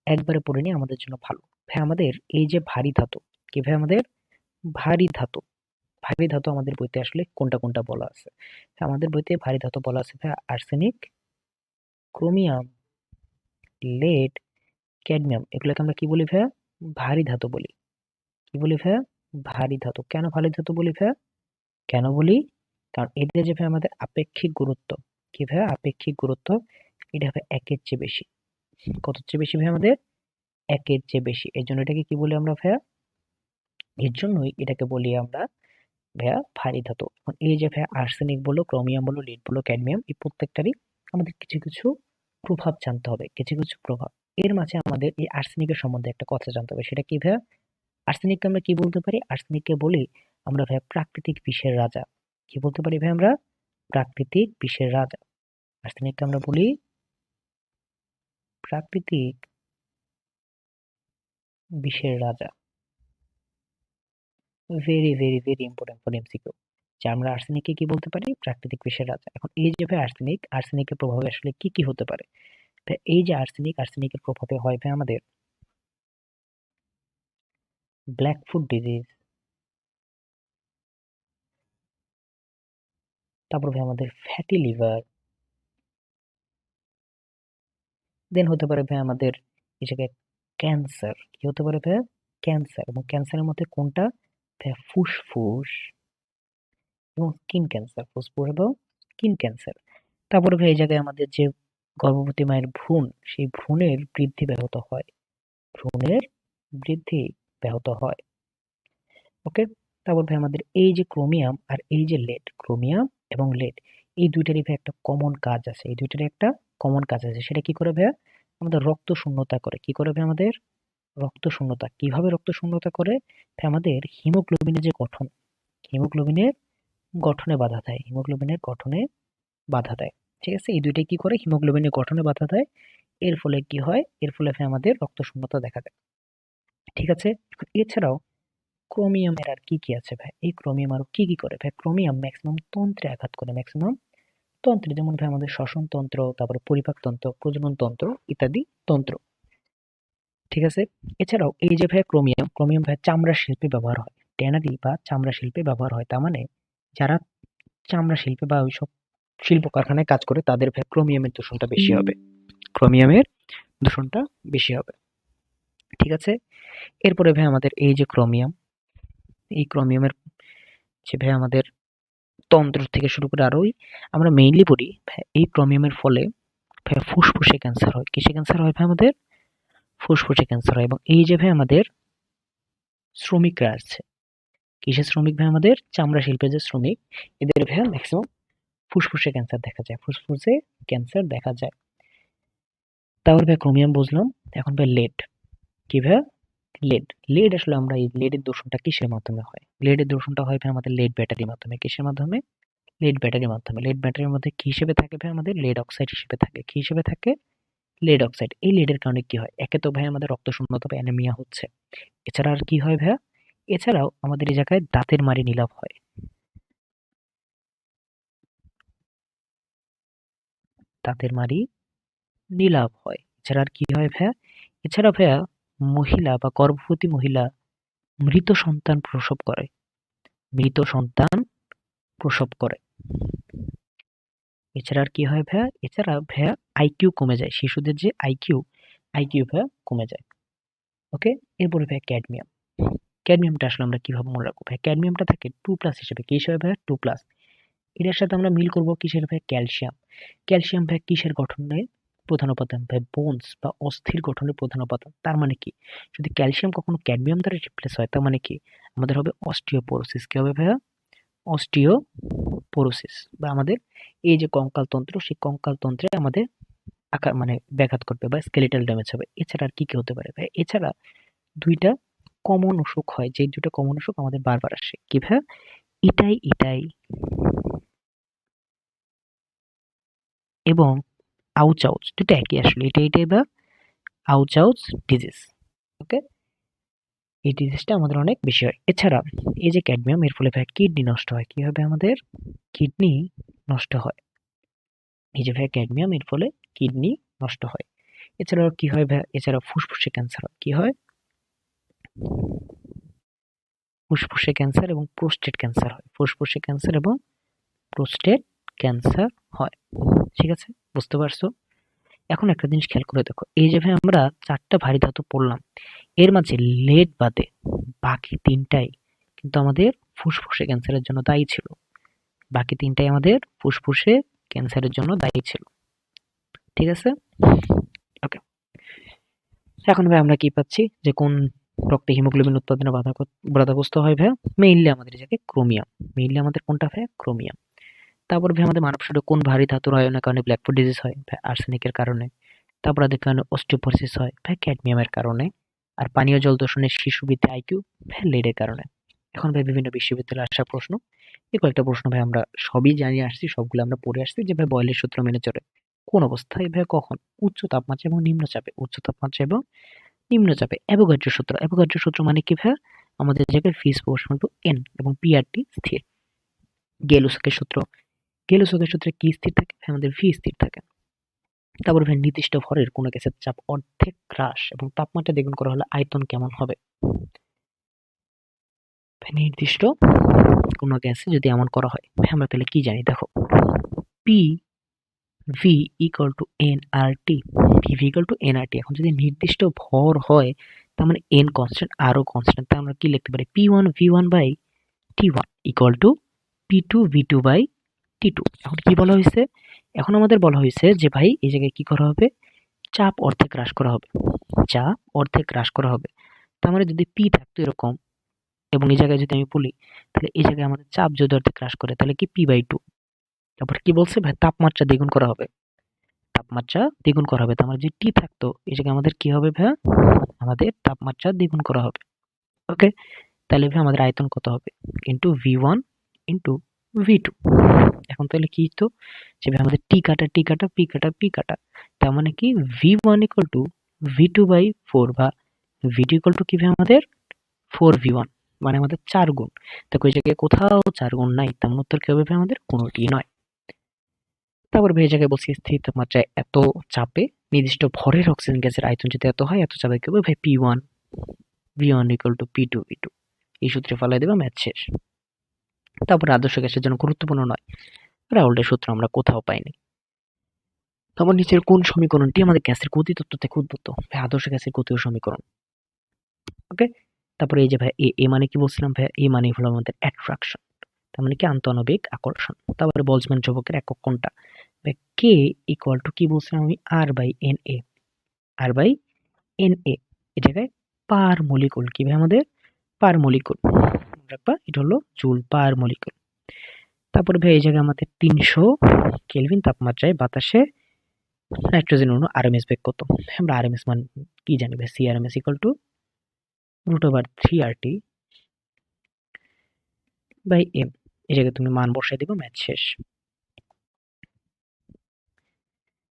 একবারে পড়ে নিই আমাদের জন্য ভালো। ভাই আমাদের এই যে ভারী ধাতু, কি ভাই আমাদের ভারী ধাতু, ভারী ধাতু আমাদের বইতে আসলে কোনটা কোনটা বলা আছে? আমাদের বইতে ভারী ধাতু বলা আছে ভাই আর্সেনিক, ক্রোমিয়াম, লেড, ক্যাডমিয়াম। এগুলোকে আমরা কি বলি ভাইয়া? ভারী ধাতু বলি। কি বলি ভাইয়া? ভারী ধাতু। কেন ভারী ধাতু বলি ভাইয়া? কেন বলি? কারণ এদের যে ভাই আমাদের আপেক্ষিক গুরুত্ব, কি ভাইয়া? আপেক্ষিক গুরুত্ব, এটা ভাই একের চেয়ে বেশি। কতর চেয়ে বেশি ভাই আমাদের? একের চেয়ে বেশি। এর জন্য এটাকে কি বলি আমরা ভাইয়া? এর জন্যই এটাকে বলি আমরা ভাইয়া ভারী ধাতু। এখন এই যে ভাইয়া আর্সেনিক বলো, ক্রোমিয়াম বলো, লিড বলো, ক্যাডমিয়াম, এই প্রত্যেকটারই আমাদের কিছু কিছু প্রভাব জানতে হবে, কিছু কিছু প্রভাব। এর মাঝে আমাদের এই আর্সেনিকের সম্বন্ধে একটা কথা জানতে হবে, সেটা কি ভাইয়া? আর্সেনিককে আমরা কি বলতে পারি? আর্সেনিককে বলি আমরা ভাইয়া প্রাকৃতিক বিষের রাজা। কি বলতে পারি ভাই আমরা? প্রাকৃতিক বিষের রাজা। আর্সেনিককে আমরা বলি প্রাকৃতিক বিষের রাজা। Very very very important for MCQ, যে আমরা আর্সেনিককে কি বলতে পারি? প্রাকৃতিক বিষের রাজা। এখন এই যে ভাই আর্সেনিক, আর্সেনিকের প্রভাবে আসলে কি কি হতে পারে? ভাই এই যে আর্সেনিক, আর্সেনিকের প্রভাবে হয় ভাই আমাদের ব্ল্যাক ফুট ডিজিজ, তারপর ভাই আমাদের ফ্যাটি লিভার, দেন হতে পারে ভাই আমাদের এই জায়গায় ক্যান্সার। কি হতে পারে ভাই? ক্যান্সার। এবং ক্যান্সারের মধ্যে কোনটা? ভাই ফুসফুস এবং স্কিন ক্যান্সার। ফুসফুস এবং স্কিন ক্যান্সার। তারপরে ভাই এই জায়গায় আমাদের যে গর্ভবতী মায়ের ভ্রূণ, সেই ভ্রূণের বৃদ্ধি ব্যাহত হয়। ভ্রূণের বৃদ্ধি ব্যাহত হয়। ওকে। তারপর ভাই আমাদের এই যে ক্রোমিয়াম আর এই যে লেড, ক্রোমিয়াম এবং লেড, এই দুইটারই ভাই একটা কমন কাজ আছে। এই দুইটারই একটা কমন কাজ আছে। সেটা কি করে ভাইয়া? আমাদের রক্ত শূন্যতা করে। কি করে ভাই আমাদের? রক্ত শূন্যতা। কিভাবে রক্ত শূন্যতা করে? ভাই আমাদের হিমোগ্লোবিনের যে গঠন, হিমোগ্লোবিনের গঠনে বাধা দেয়। হিমোগ্লোবিনের গঠনে বাধা দেয়। ঠিক আছে? এই দুইটাই কি করে? হিমোগ্লোবিনের গঠনে বাধা দেয়। এর ফলে কি হয়? এর ফলে ভাই আমাদের রক্ত শূন্যতা দেখা দেয়। ঠিক আছে? এছাড়াও ক্রোমিয়ামের আর কি কি আছে ভাই? এই ক্রোমিয়াম আরো কি কি করে ভাই? ক্রোমিয়াম ম্যাক্সিমাম তন্ত্রে আঘাত করে, ম্যাক্সিমাম তন্ত্রে, যেমন ভাই আমাদের শ্বসন তন্ত্র, তারপরে পরিপাক তন্ত্র, প্রজনন তন্ত্র ইত্যাদি তন্ত্র। ঠিক আছে? এছাড়াও এই যে ভাই ক্রোমিয়াম, ক্রোমিয়াম ভাই চামড়া শিল্পে ব্যবহার হয়, ট্যানারি বা চামড়া শিল্পে ব্যবহার হয়। তার মানে যারা চামড়া শিল্পে বা ওইসব শিল্প কারখানায় কাজ করে তাদের ভাই ক্রোমিয়ামের দূষণটা বেশি হবে। ক্রোমিয়ামের দূষণটা বেশি হবে। ঠিক আছে? এরপরে ভাই আমাদের এই যে ক্রোমিয়াম, এই ক্রোমিয়ামের যে ভাই আমাদের তন্ত্র থেকে শুরু করে আরোই আমরা মেইনলি পড়ি ভাই, এই ক্রোমিয়ামের ফলে ভাই ফুসফুসে ক্যান্সার হয়। কিসে ক্যান্সার হয় ভাই আমাদের? ফুসফুসে ক্যান্সার হয়। এবং এই যে ভাই আমাদের শ্রমিকরা আছে, কিসের শ্রমিক ভাই আমাদের? চামড়া শিল্পের যে শ্রমিক, এদের ভাই ম্যাক্সিমাম ফুসফুসে ক্যান্সার দেখা যায়, ফুসফুসে ক্যান্সার দেখা যায়। তাহলে ভাই ক্রোমিয়াম বুঝলাম। এখন ভাই লেড, কি ভাই? লেড। লেড আসলে আমরা এই লেডের দূষণটা কিসের মাধ্যমে হয়? লেডের দূষণটা হয় ভাই আমাদের লেড ব্যাটারির মাধ্যমে। কিসের মাধ্যমে? লেড ব্যাটারির মাধ্যমে। লেড ব্যাটারির মধ্যে কি হিসেবে থাকে ভাই আমাদের? লেড অক্সাইড হিসেবে থাকে। কি হিসেবে থাকে? Lead oxide. এই লেডের কারণে কি হয়? একে তো ভাই আমাদের রক্ত শূন্যতা বা অ্যানিমিয়া হচ্ছে। এছাড়া আর কি হয় ভাইয়া? এছাড়াও আমাদের এই জায়গায় দাঁতের মাড়ি নীলাভ হয়। দাঁতের মাড়ি নীলাভ হয়। এছাড়া আর কি হয় ভাইয়া? এছাড়া ভাইয়া মহিলা বা গর্ভবতী মহিলা মৃত সন্তান প্রসব করে। মৃত সন্তান প্রসব করে। এছাড়া আর কি হয় ভাইয়া? এছাড়া ভাইয়া আইকিউ কমে যায়। শিশুদের যে আইকিউ, আইকিউ ভাইয়া কমে যায়। ওকে? এরপরে ভাইয়া ক্যাডমিয়াম। ক্যাডমিয়ামটা আসলে আমরা কিভাবে মনে রাখবো ভাই? ক্যাডমিয়ামটা থাকে 2+ হিসেবে। কি হিসেবে ভাইয়া? 2+। এটার সাথে আমরা মিল করবো কিসের ভাই? ক্যালসিয়াম। ক্যালসিয়াম ভাই কিসের গঠনে প্রধান উপাদান ভাই? বোনস বা অস্থির গঠনের প্রধান উপাদান। তার মানে কি? যদি ক্যালসিয়াম কখনো ক্যাডমিয়াম দ্বারা রিপ্লেস হয়, তার মানে কি? আমাদের হবে অস্টিওপোরোসিস। কি হবে ভাইয়া? অস্টিওপোরোসিস। বা আমাদের এই যে কঙ্কাল তন্ত্র, সেই কঙ্কাল তন্ত্রে আমাদের আকার মানে ব্যাঘাত ঘটবে বা স্কেলিটাল ড্যামেজ হবে। এছাড়া আর কি কি হতে পারে ভাই? এছাড়া দুইটা কমন অসুখ হয়, যে দুটো কমন অসুখ আমাদের বারবার আসে। কি ভাইয়া? এটাই এবং আউচ দুটো একই আসলে, এটাই বা আউচ ডিজিজ। ওকে, এই ডিজিজটা আমাদের অনেক বেশি হয়। এছাড়া এই যে ক্যাডমিয়াম, এর ফলে ভাই কিডনি নষ্ট হয়। কি হবে? আমাদের কিডনি নষ্ট হয়। এই যে ভাই ক্যাডমিয়াম, এর ফলে কিডনি নষ্ট হয়। এছাড়াও কি হয় ভাই? এছাড়াও ফুসফুসে ক্যান্সার হয়। কি হয়? ফুসফুসে ক্যান্সার এবং প্রোস্টেট ক্যান্সার হয়। ফুসফুসে ক্যান্সার এবং প্রোস্টেট ক্যান্সার হয়। ঠিক আছে, বুঝতে পারছো? এখন একটা জিনিস খেয়াল করে দেখো, এই যে ভাই আমরা 4টা ভারী ধাতু পড়লাম, এর মাঝে লেড বাদে বাকি 3টাই কিন্তু আমাদের ফুসফুসে ক্যান্সারের জন্য দায়ী ছিল। বাকি 3টাই আমাদের ফুসফুসে ক্যান্সারের জন্য দায়ী ছিল। ঠিক আছে, ওকে। এখন ভাই আমরা কি পাচ্ছি যে কোন রক্তে হিমোগ্লোবিন উৎপাদনে বাধাগ্রস্ত হয় ভাই? মেইনলি আমাদের যাকে ক্রোমিয়াম, মেইনলি আমাদের কোনটা ভাই? ক্রোমিয়াম। তারপর ভাই আমাদের মানব শরীরে কোন ভারী ধাতুর আয়নের কারণে ব্ল্যাকফুট ডিজিজ হয়? ভাই আর্সেনিকের কারণে। তারপর আমাদের কারণে অস্টিওপোরোসিস হয় ভাই ক্যাডমিয়ামের কারণে। আর পানীয় জল দূষণে শিশু বৃদ্ধি আইকিউ ভাই লেডের কারণে। এখন ভাই বিভিন্ন বিশ্ববিদ্যালয়ে আসা প্রশ্ন, এই কয়েকটা প্রশ্ন ভাই আমরা সবই জানিয়ে আসছি, সবগুলো আমরা পড়ে আসছি যে ভাই বয়েলের সূত্র মেনে চলে কোন অবস্থায় ভাই কখন? উচ্চ তাপমাত্রা এবং নিম্ন চাপে। উচ্চ তাপমাত্রা এবং নিম্নচাপে। অ্যাভোগাড্রো সূত্র। অ্যাভোগাড্রো সূত্র মানে কি ভাইয়া? আমাদের জায়গায় ফি প্রপোর্শনাল টু এন এবং পিআরটি স্থির। গেলুসকের সূত্র। গেলুসকের সূত্রে কি স্থির থাকে? আমাদের ভি স্থির থাকে। তারপর ভাই নির্দিষ্ট ভরের কোনো গ্যাসের চাপ অর্ধেক হ্রাস এবং তাপমাত্রা দ্বিগুণ করা হলে আয়তন কেমন হবে? নির্দিষ্ট কোনো গ্যাসে যদি এমন করা হয়, আমরা তাহলে কি জানি? দেখো, P V equal to N R T. V equal to N R T. এখন যদি নির্দিষ্ট ভর হয়, তার মানে এন কনস্ট্যান্ট, আরও কনস্ট্যান্ট। তাই আমরা কি লিখতে পারি? P one V one by T one equal to P two V two by T two. এখন কি বলা হয়েছে? এখন আমাদের বলা হয়েছে যে ভাই এই জায়গায় কি করা হবে? চাপ অর্ধেক হ্রাস করা হবে। চাপ অর্ধেক হ্রাস করা হবে। তার মানে যদি পি থাকতো এরকম এবং এই জায়গায় যদি আমি বলি, তাহলে এই জায়গায় আমাদের চাপ যদি অর্ধেক হ্রাস করে তাহলে কি পি বাই টু। তারপর কি বলছে ভাই? তাপমাত্রা দ্বিগুণ করা হবে। তাপমাত্রা দ্বিগুণ করা হবে। তার মানে যদি টি থাকতো, এই জায়গায় আমাদের কি হবে ভাইয়া? আমাদের তাপমাত্রা দ্বিগুণ করা হবে। ওকে, তাহলে ভাই আমাদের আয়তন কত হবে? Into V one into V two. এখন তাহলে কি তো যে ভাই আমাদের টি কাটা টি কাটা পি কাটা পি কাটা, তার মানে কি V one equal to V two by four, বা ভি টু ইকুয়াল টু কি ভাই আমাদের ফোর ভি ওয়ান, মানে আমাদের 4 গুণ। দেখো এই জায়গায় কোথাও 4 গুণ নাই, তার মানে উত্তর কি হবে ভাই? আমাদের কোনোটি নয়। তারপর ভাই এই জায়গায় বলছি স্থির তাপমাত্রায় এত চাপে নির্দিষ্ট ভরের অক্সিজেন গ্যাসের আয়তন যদি এত হয়, এত চাপে কি হবে ভাই? P one V one equal to P two V two. এই সূত্রে ফেলাই দেবে, ম্যাথ শেষ। তারপর আদর্শ গ্যাসের জন্য গুরুত্বপূর্ণ নয়, রাউল্টের সূত্র আমরা কোথাও পাইনি। তারপর নিচের কোন সমীকরণটি আমাদের গ্যাসের গতিতত্ত্ব থেকে উদ্ভূত? ভাই আদর্শ গ্যাসের গতীয় সমীকরণ। ওকে, তারপরে এই যে ভাই এ মানে কি বলছিলাম ভাই? এ মানে হলো আমাদের অ্যাট্রাকশন, তার মানে কি আন্তঃআণবিক আকর্ষণ। তারপরে বলজম্যান ধ্রুবকের একক কোনটা? ভাই কে ইকুয়াল টু কি বলছিলাম আমি? R by N A. R by N A. এই জায়গায় পার মলিকুল কি ভাই? আমাদের পার মলিকুল। রাখবা, এটা হলো জুল পার মলিকুল। তারপরে ভাই এই জায়গায় আমাদের 300 কেলভিন তাপমাত্রায় বাতাসে নাইট্রোজেন অণু আরএমএস বেগ কত? আমরা আরএমএস মান কি জানি ভাই? C RMS equal to √3 RT by M. এই জায়গায় তুমি মান বসাই দিবা, ম্যাথ শেষ।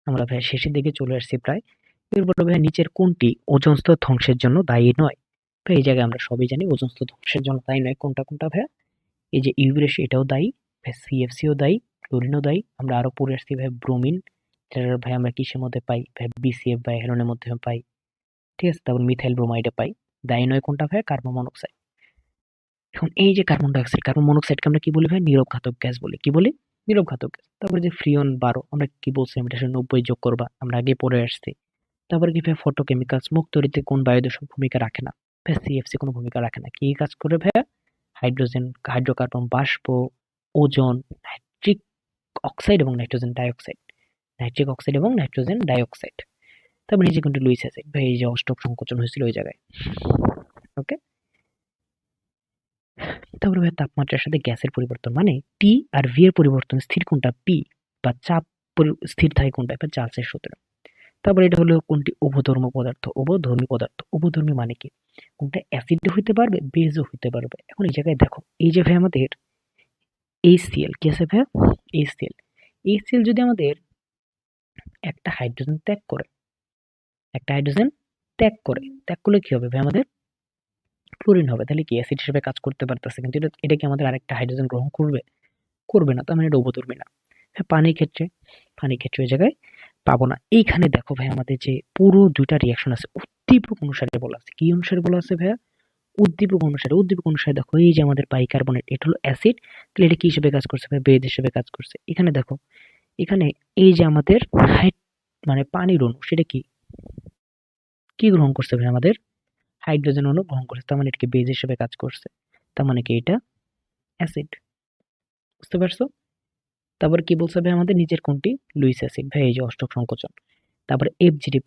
আমরা ভাই শেষের দিকে চলে আসছি প্রায়। এরপর ভাই নিচের কোনটি ওজোন স্তর ধ্বংসের জন্য দায়ী নয়? ভাই এই জায়গায় আমরা সবই জানি ওজোন স্তর ধ্বংসের জন্য দায়ী নয়। কোনটা কোনটা ভাই? এই যে ইউভি রেশিও এটাও দায়ী, ভাই সিএফসিও দায়ী, ক্লোরিনও দায়ী। আমরা আরো পড়ে আসছি ভাই ব্রোমিন, যেটা ভাই আমরা কিসের মধ্যে পাই? ভাই বিসিএফ বা হেরনের মধ্যে পাই। ঠিক আছে, তারপর মিথাইল ব্রোমাইডে পাই। দায়ী নয় কোনটা ভাই? Carbon monoxide. এখন এই যে কার্বন ডাইঅক্সাইড, কার্বন মনোক্সাইডকে আমরা কি বলি ভাই? নীরব ঘাতক গ্যাস বলি। কি বলি? নীরব ঘাতক গ্যাস। তারপরে যে ফ্রিয়ন 12, আমরা কি বলছিলাম? এটা 90 যোগ করবা, আমরা আগে পড়ে আসছি। তারপরে কি ভাই ফটোকেমিক্যাল স্মোক তৈরিতে কোন বায়ুদূষক ভূমিকা রাখে না? ভাই সিএফসি কোনো ভূমিকা রাখে না। কি কাজ করে ভাইয়া? হাইড্রোজেন, হাইড্রোকার্বন বাষ্প, ওজোন, নাইট্রিক অক্সাইড এবং নাইট্রোজেন ডাইঅক্সাইড। নাইট্রিক অক্সাইড এবং নাইট্রোজেন ডাইঅক্সাইড। তারপর নিচে কোনটি লুইস অ্যাসিড? ভাই এই যে অষ্টক সংকোচন হয়েছিল ওই জায়গায়। ওকে, তারপরে ভাই তাপমাত্রার সাথে গ্যাসের পরিবর্তন মানে টি আর ভি এর পরিবর্তন স্থির কোনটা? পি, বা চাপ স্থির থাকে কোনটা? চার্লসের সূত্র। তারপরে এটা হলো কোনটি উভধর্মী পদার্থ? উভধর্মী পদার্থ। উভধর্মী মানে কি? কোনটা অ্যাসিড হইতে পারবে, বেজও হইতে পারবে। এখন এই জায়গায় দেখো, এই যে ভাই আমাদের HCl কি আছে ভাই? HCl। HCl যদি আমাদের একটা হাইড্রোজেন ত্যাগ করে, একটা হাইড্রোজেন ত্যাগ করলে কি হবে ভাই আমাদের ক্লোরিন হবে। তাহলে কি অ্যাসিড হিসেবে কাজ করতে পারতেছে, কিন্তু এটা কি আমাদের আরেকটা হাইড্রোজেন গ্রহণ করবে? করবে না, তার মানে এটা উভধর্মী না। হ্যাঁ, পানির ক্ষেত্রে ওই জায়গায় পাবো না। এইখানে দেখো ভাই আমাদের যে পুরো দুইটা রিয়াকশন আছে উদ্দীপক অনুসারে বলা আছে। কি অনুসারে বলা আছে ভাইয়া? উদ্দীপক অনুসারে দেখো এই যে আমাদের বাইকার্বনেট, এটা হলো অ্যাসিড, তাহলে এটা কি হিসেবে কাজ করছে ভাই? বেজ হিসেবে কাজ করছে। এখানে দেখো, এখানে এই যে আমাদের মানে পানির অণু, সেটা কি কি গ্রহণ করছে ভাই? আমাদের হাইড্রোজেন অণু গ্রহণ করছে, তার মানে এটা কি বেজ হিসেবে কাজ করছে, তার মানে কি এটা অ্যাসিড। বুঝতে পারছো? তারপর কি বলছে ভাই আমাদের নিচের কোনটি লুইস অ্যাসিড? ভাই এই যে অষ্টক সংকোচন। তারপরে এফজিডি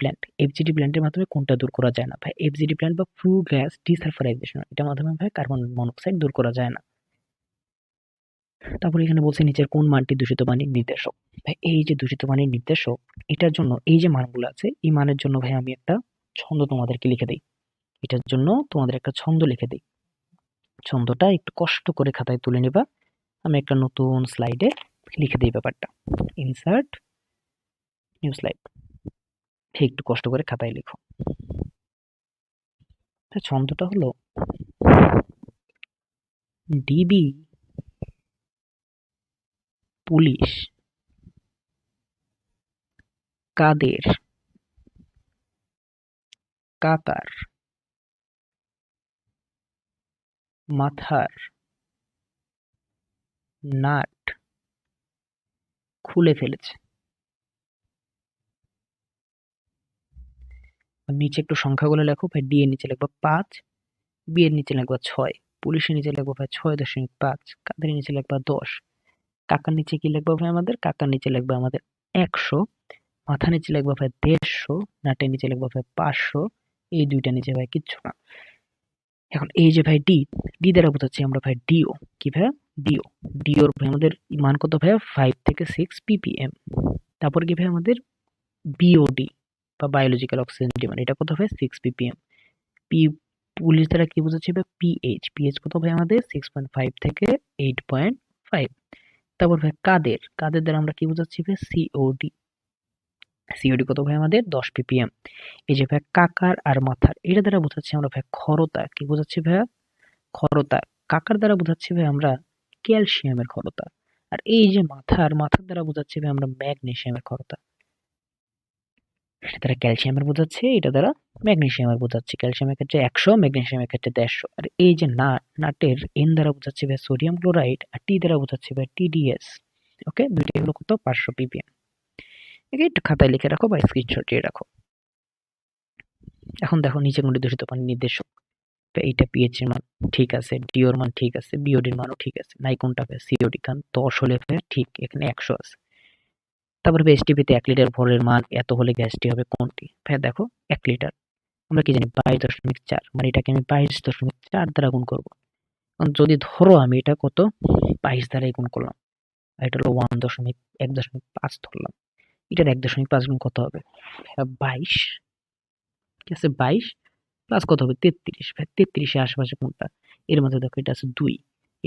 প্ল্যান্টের মাধ্যমে কোনটা দূর করা যায় না ভাই? এফজিডি প্ল্যান্ট বা ফ্লু গ্যাস ডিসালফারাইজেশন, এটার মাধ্যমে ভাই কার্বন মনোক্সাইড দূর করা যায় না। তারপরে এখানে বলছে নিচের কোন মানটি দূষিত পানির নির্দেশক? ভাই এই যে দূষিত পানির নির্দেশক, এটার জন্য এই যে মানগুলো আছে, এই মানের জন্য ভাই আমি একটা ছন্দ তোমাদেরকে লিখে দিই। এটার জন্য তোমাদের একটা ছন্দ লিখে দিই। ছন্দটা একটু কষ্ট করে খাতায় তুলে নেবা। আমি একটা নতুন স্লাইডে লিখে দিই ব্যাপারটা। Insert new slide. একটু কষ্ট করে খাতায় লিখো। ছন্দটা হলো ডিবি পুলিশ কাদের কাকার মাথার নাট খুলে ফেলেছে। নিচে একটু সংখ্যাগুলো লেখো ভাই। ডি এর নিচে লিখবো ৫, বি এর নিচে লিখবো ৬, পুলিশের নিচে লিখবো ভাই ৬.৫, কাদের নিচে লিখবো ১০, কাকার নিচে কি লিখবো ভাই আমাদের? কাকার নিচে লিখবো আমাদের ১০০, মাথা নিচে লিখবো ভাই ১৫০, নাটের নিচে লিখবো ভাই ৫০০, এই দুইটা নিচে ভাই কিচ্ছু না। এখন এই যে ভাই ডি, ডি দ্বারা বোঝাচ্ছি আমরা ভাই ডিও। কি ভাই? ডিও। ডিওর ভাই আমাদের মান কত ভাই? 5 থেকে 6 ppm। তারপর কি ভাই আমাদের বিওডি বা বায়োলজিক্যাল অক্সিজেন ডিমান্ড, এটা কত ভাই? 6 ppm। পি পুলিশ দ্বারা কি বোঝাচ্ছি ভাই? পিএইচ। পিএইচ কত ভাই আমাদের? 6.5 থেকে 8.5। তারপর ভাই কাদের, কাদের দ্বারা আমরা কি বোঝাচ্ছি ভাই? সিওডি। সিওডি কত ভাই আমাদের? 10 ppm। এই যে ভাই কাকার আর মাথার, এটা দ্বারা বোঝাচ্ছি আমরা ভাই ক্ষরতা। কি বোঝাচ্ছি ভাইয়া? ক্ষরতা। কাকার দ্বারা বোঝাচ্ছি ভাই আমরা ক্যালসিয়ামের ক্ষরতা। আর এই যে মাথার দ্বারা বোঝাচ্ছি ভাই আমরা ম্যাগনেসিয়ামের ক্ষরতা। এটা দ্বারা ক্যালসিয়ামের বোঝাচ্ছে, এটা দ্বারা ম্যাগনেসিয়ামের বোঝাচ্ছে। ক্যালসিয়ামের ক্ষেত্রে ১০০, ম্যাগনেসিয়ামের ক্ষেত্রে ১৫০। আর এই যে নাটের এন দ্বারা বোঝাচ্ছে ভাই সোডিয়াম ক্লোরাইড, আর টি দ্বারা বোঝাচ্ছে ভাই টিডিএস। ওকে, দুইটাই হলো কত? ৫০০ ppm। একে একটু খাতায় লিখে রাখো বা স্ক্রিনশট দিয়ে রাখো। এখন দেখো নিচে কোনটি দূষিত পানির নির্দেশক? এইটা পিএইচ এর মান ঠিক আছে, ডিওর মান ঠিক আছে, বিওডির মানও ঠিক আছে। নাই কোনটা ভাই? সিওডি, কারণ ১০ হলে ভাই ঠিক, এখানে ১০০ আছে। তারপরে এসটিপিতে ১ লিটার ভরের মান এত হলে গ্যাসটি হবে কোনটি? ভাই দেখো ১ লিটার আমরা কি জানি ২২.৪, মানে এটাকে আমি ২২.৪ দ্বারা গুণ করব। কারণ যদি ধরো আমি এটা কত ২২ দ্বারাই গুণ করলাম, আর এটা হলো ১.৫ ধরলাম, এটার ১.৫ গুণ কত হবে? ২২, ঠিক আছে, ২২ প্লাস কত হবে? ৩৩। ভাই ৩৩ এর আশেপাশে কোনটা? এর মধ্যে দেখো এটা আছে ২,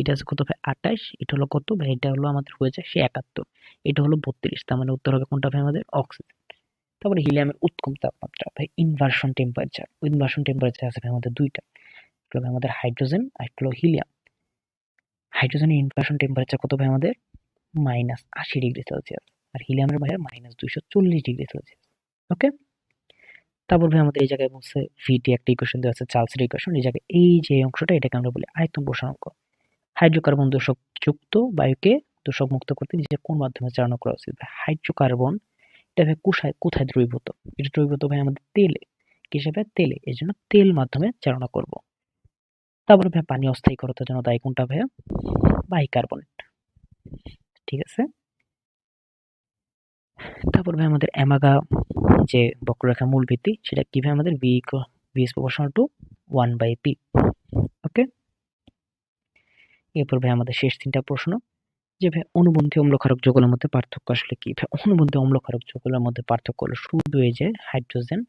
এটা আছে কত ভাই? ২৮, এটা হলো কত ভাই? এটা হলো আমাদের হয়ে যায় সে ৭১, এটা হলো ৩২, তার মানে উত্তর হবে কোনটা ভাই আমাদের? অক্সিজেন। তারপরে হিলিয়ামের উৎকম তাপমাত্রা ভাই ইনভার্সন টেম্পারেচার। ইনভার্সন টেম্পারেচার আছে ভাই আমাদের দুইটা, একটা হলো আমাদের হাইড্রোজেন আর একটা হলো হিলিয়াম। হাইড্রোজেনের ইনভার্সন টেম্পারেচার কত ভাই আমাদের? -৮০°C, আর হিলিয়ামের ভাই -240°C। ওকে, তারপর ভাই আমাদের এই জায়গায় বলছে ভিটি একটা ইকুয়েশন দেওয়া আছে, চার্লসের ইকুয়েশন। এই জায়গায় এই যে অংশটা, এটাকে আমরা বলি আয়তন প্রসারণাঙ্ক। হাইড্রোকার্বন দূষক যুক্ত বায়ুকে দূষক মুক্ত করতে নিচে কোন মাধ্যমে চালনা করা উচিত? হাইড্রোকার্বন এটা ভাই কোথায় দ্রবীভূত? এটা দ্রবীভূত ভাই আমাদের তেলে। কিসে ভাই? তেলে। এই জন্য তেল মাধ্যমে চালনা করব। তারপরে ভাই পানি অস্থায়ী করতার জন্য দায়ী কোনটা ভাইয়া? বাইকার্বনেট। ঠিক আছে। তারপর ভাই আমাদের অ্যামাগা যে বক্ররেখার মূল ভিত্তি, সেটা কি ভাই আমাদের? V is proportional to 1/p। ওকে, এরপর ভাই আমাদের শেষ ৩টা প্রশ্ন, যে ভাই অনুবন্ধী অম্লক্ষারক যৌগের মধ্যে পার্থক্য আসলে কি? ভাই অনুবন্ধী অম্লক্ষারক যৌগের মধ্যে পার্থক্য হলো শুধু এই যে হাইড্রোজেন,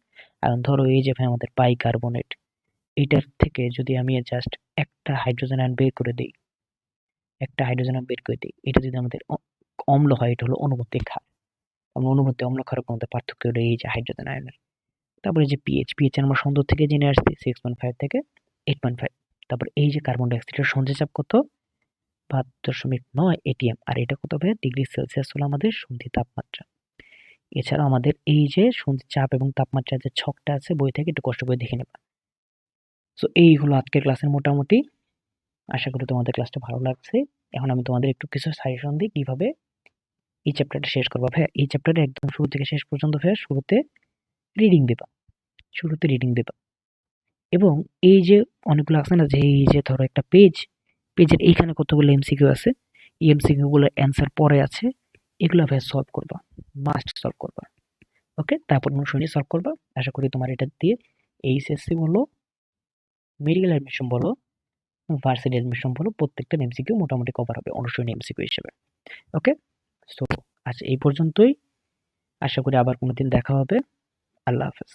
আর ধরো এই যে ভাই আমাদের বাইকার্বনেট, এটার থেকে যদি আমি জাস্ট একটা হাইড্রোজেন আয়ন বের করে দিই, এটা যদি আমাদের অম্ল হয়, এটা হলো অনুবন্ধী ক্ষার। আমরা অনুভূতি অম্ল ক্ষারকের মধ্যে পার্থক্য হলো এই যে হাইড্রোজেন আয়নের। তারপরে যে পিএইচ আমরা সুন্দর থেকে জেনে আসছি 6.5 থেকে 8.5। তারপর এই যে কার্বন ডাই অক্সাইডের সন্ধিচাপ কত, 5.9 atm, আর এটা কত হবে ডিগ্রি সেলসিয়াস হলো আমাদের সন্ধি তাপমাত্রা। এছাড়া আমাদের এই যে সন্ধি চাপ এবং তাপমাত্রার যে ছকটা আছে বই থেকে একটু কষ্ট করে দেখে নেবা। সো এই হলো আজকের ক্লাসের মোটামুটি। আশা করি তোমাদের ক্লাসটা ভালো লাগছে। এখন আমি তোমাদের একটু কিছু সাজেশন দিই কিভাবে এই চ্যাপ্টারটা শেষ করবা। ভাইয়া এই চ্যাপ্টারে একদম শুরু থেকে শেষ পর্যন্ত ভাইয়া শুরুতে রিডিং দিবা এবং এই যে অনেকগুলো আছে না, যে এই যে ধরো একটা পেজের এইখানে কতগুলো এমসিকিউ আছে, এই এমসিকিউ গুলোর অ্যান্সার পরে আছে, এগুলো ভাইয়া সলভ করবা, মাস্ট সলভ করবা। ওকে, তারপর অনুসরণী সলভ করবা। আশা করি তোমার এটা দিয়ে এইচএসসি বলো, মেডিকেল অ্যাডমিশন বলো, ভার্সিটি অ্যাডমিশন বলো, প্রত্যেকটা এমসিকিউ মোটামুটি কভার হবে অনুসরণী এমসিকিউ হিসেবে। ওকে, সো আজ এই পর্যন্তই। আশা করি আবার কোনোদিন দেখা হবে। আল্লাহ হাফেজ।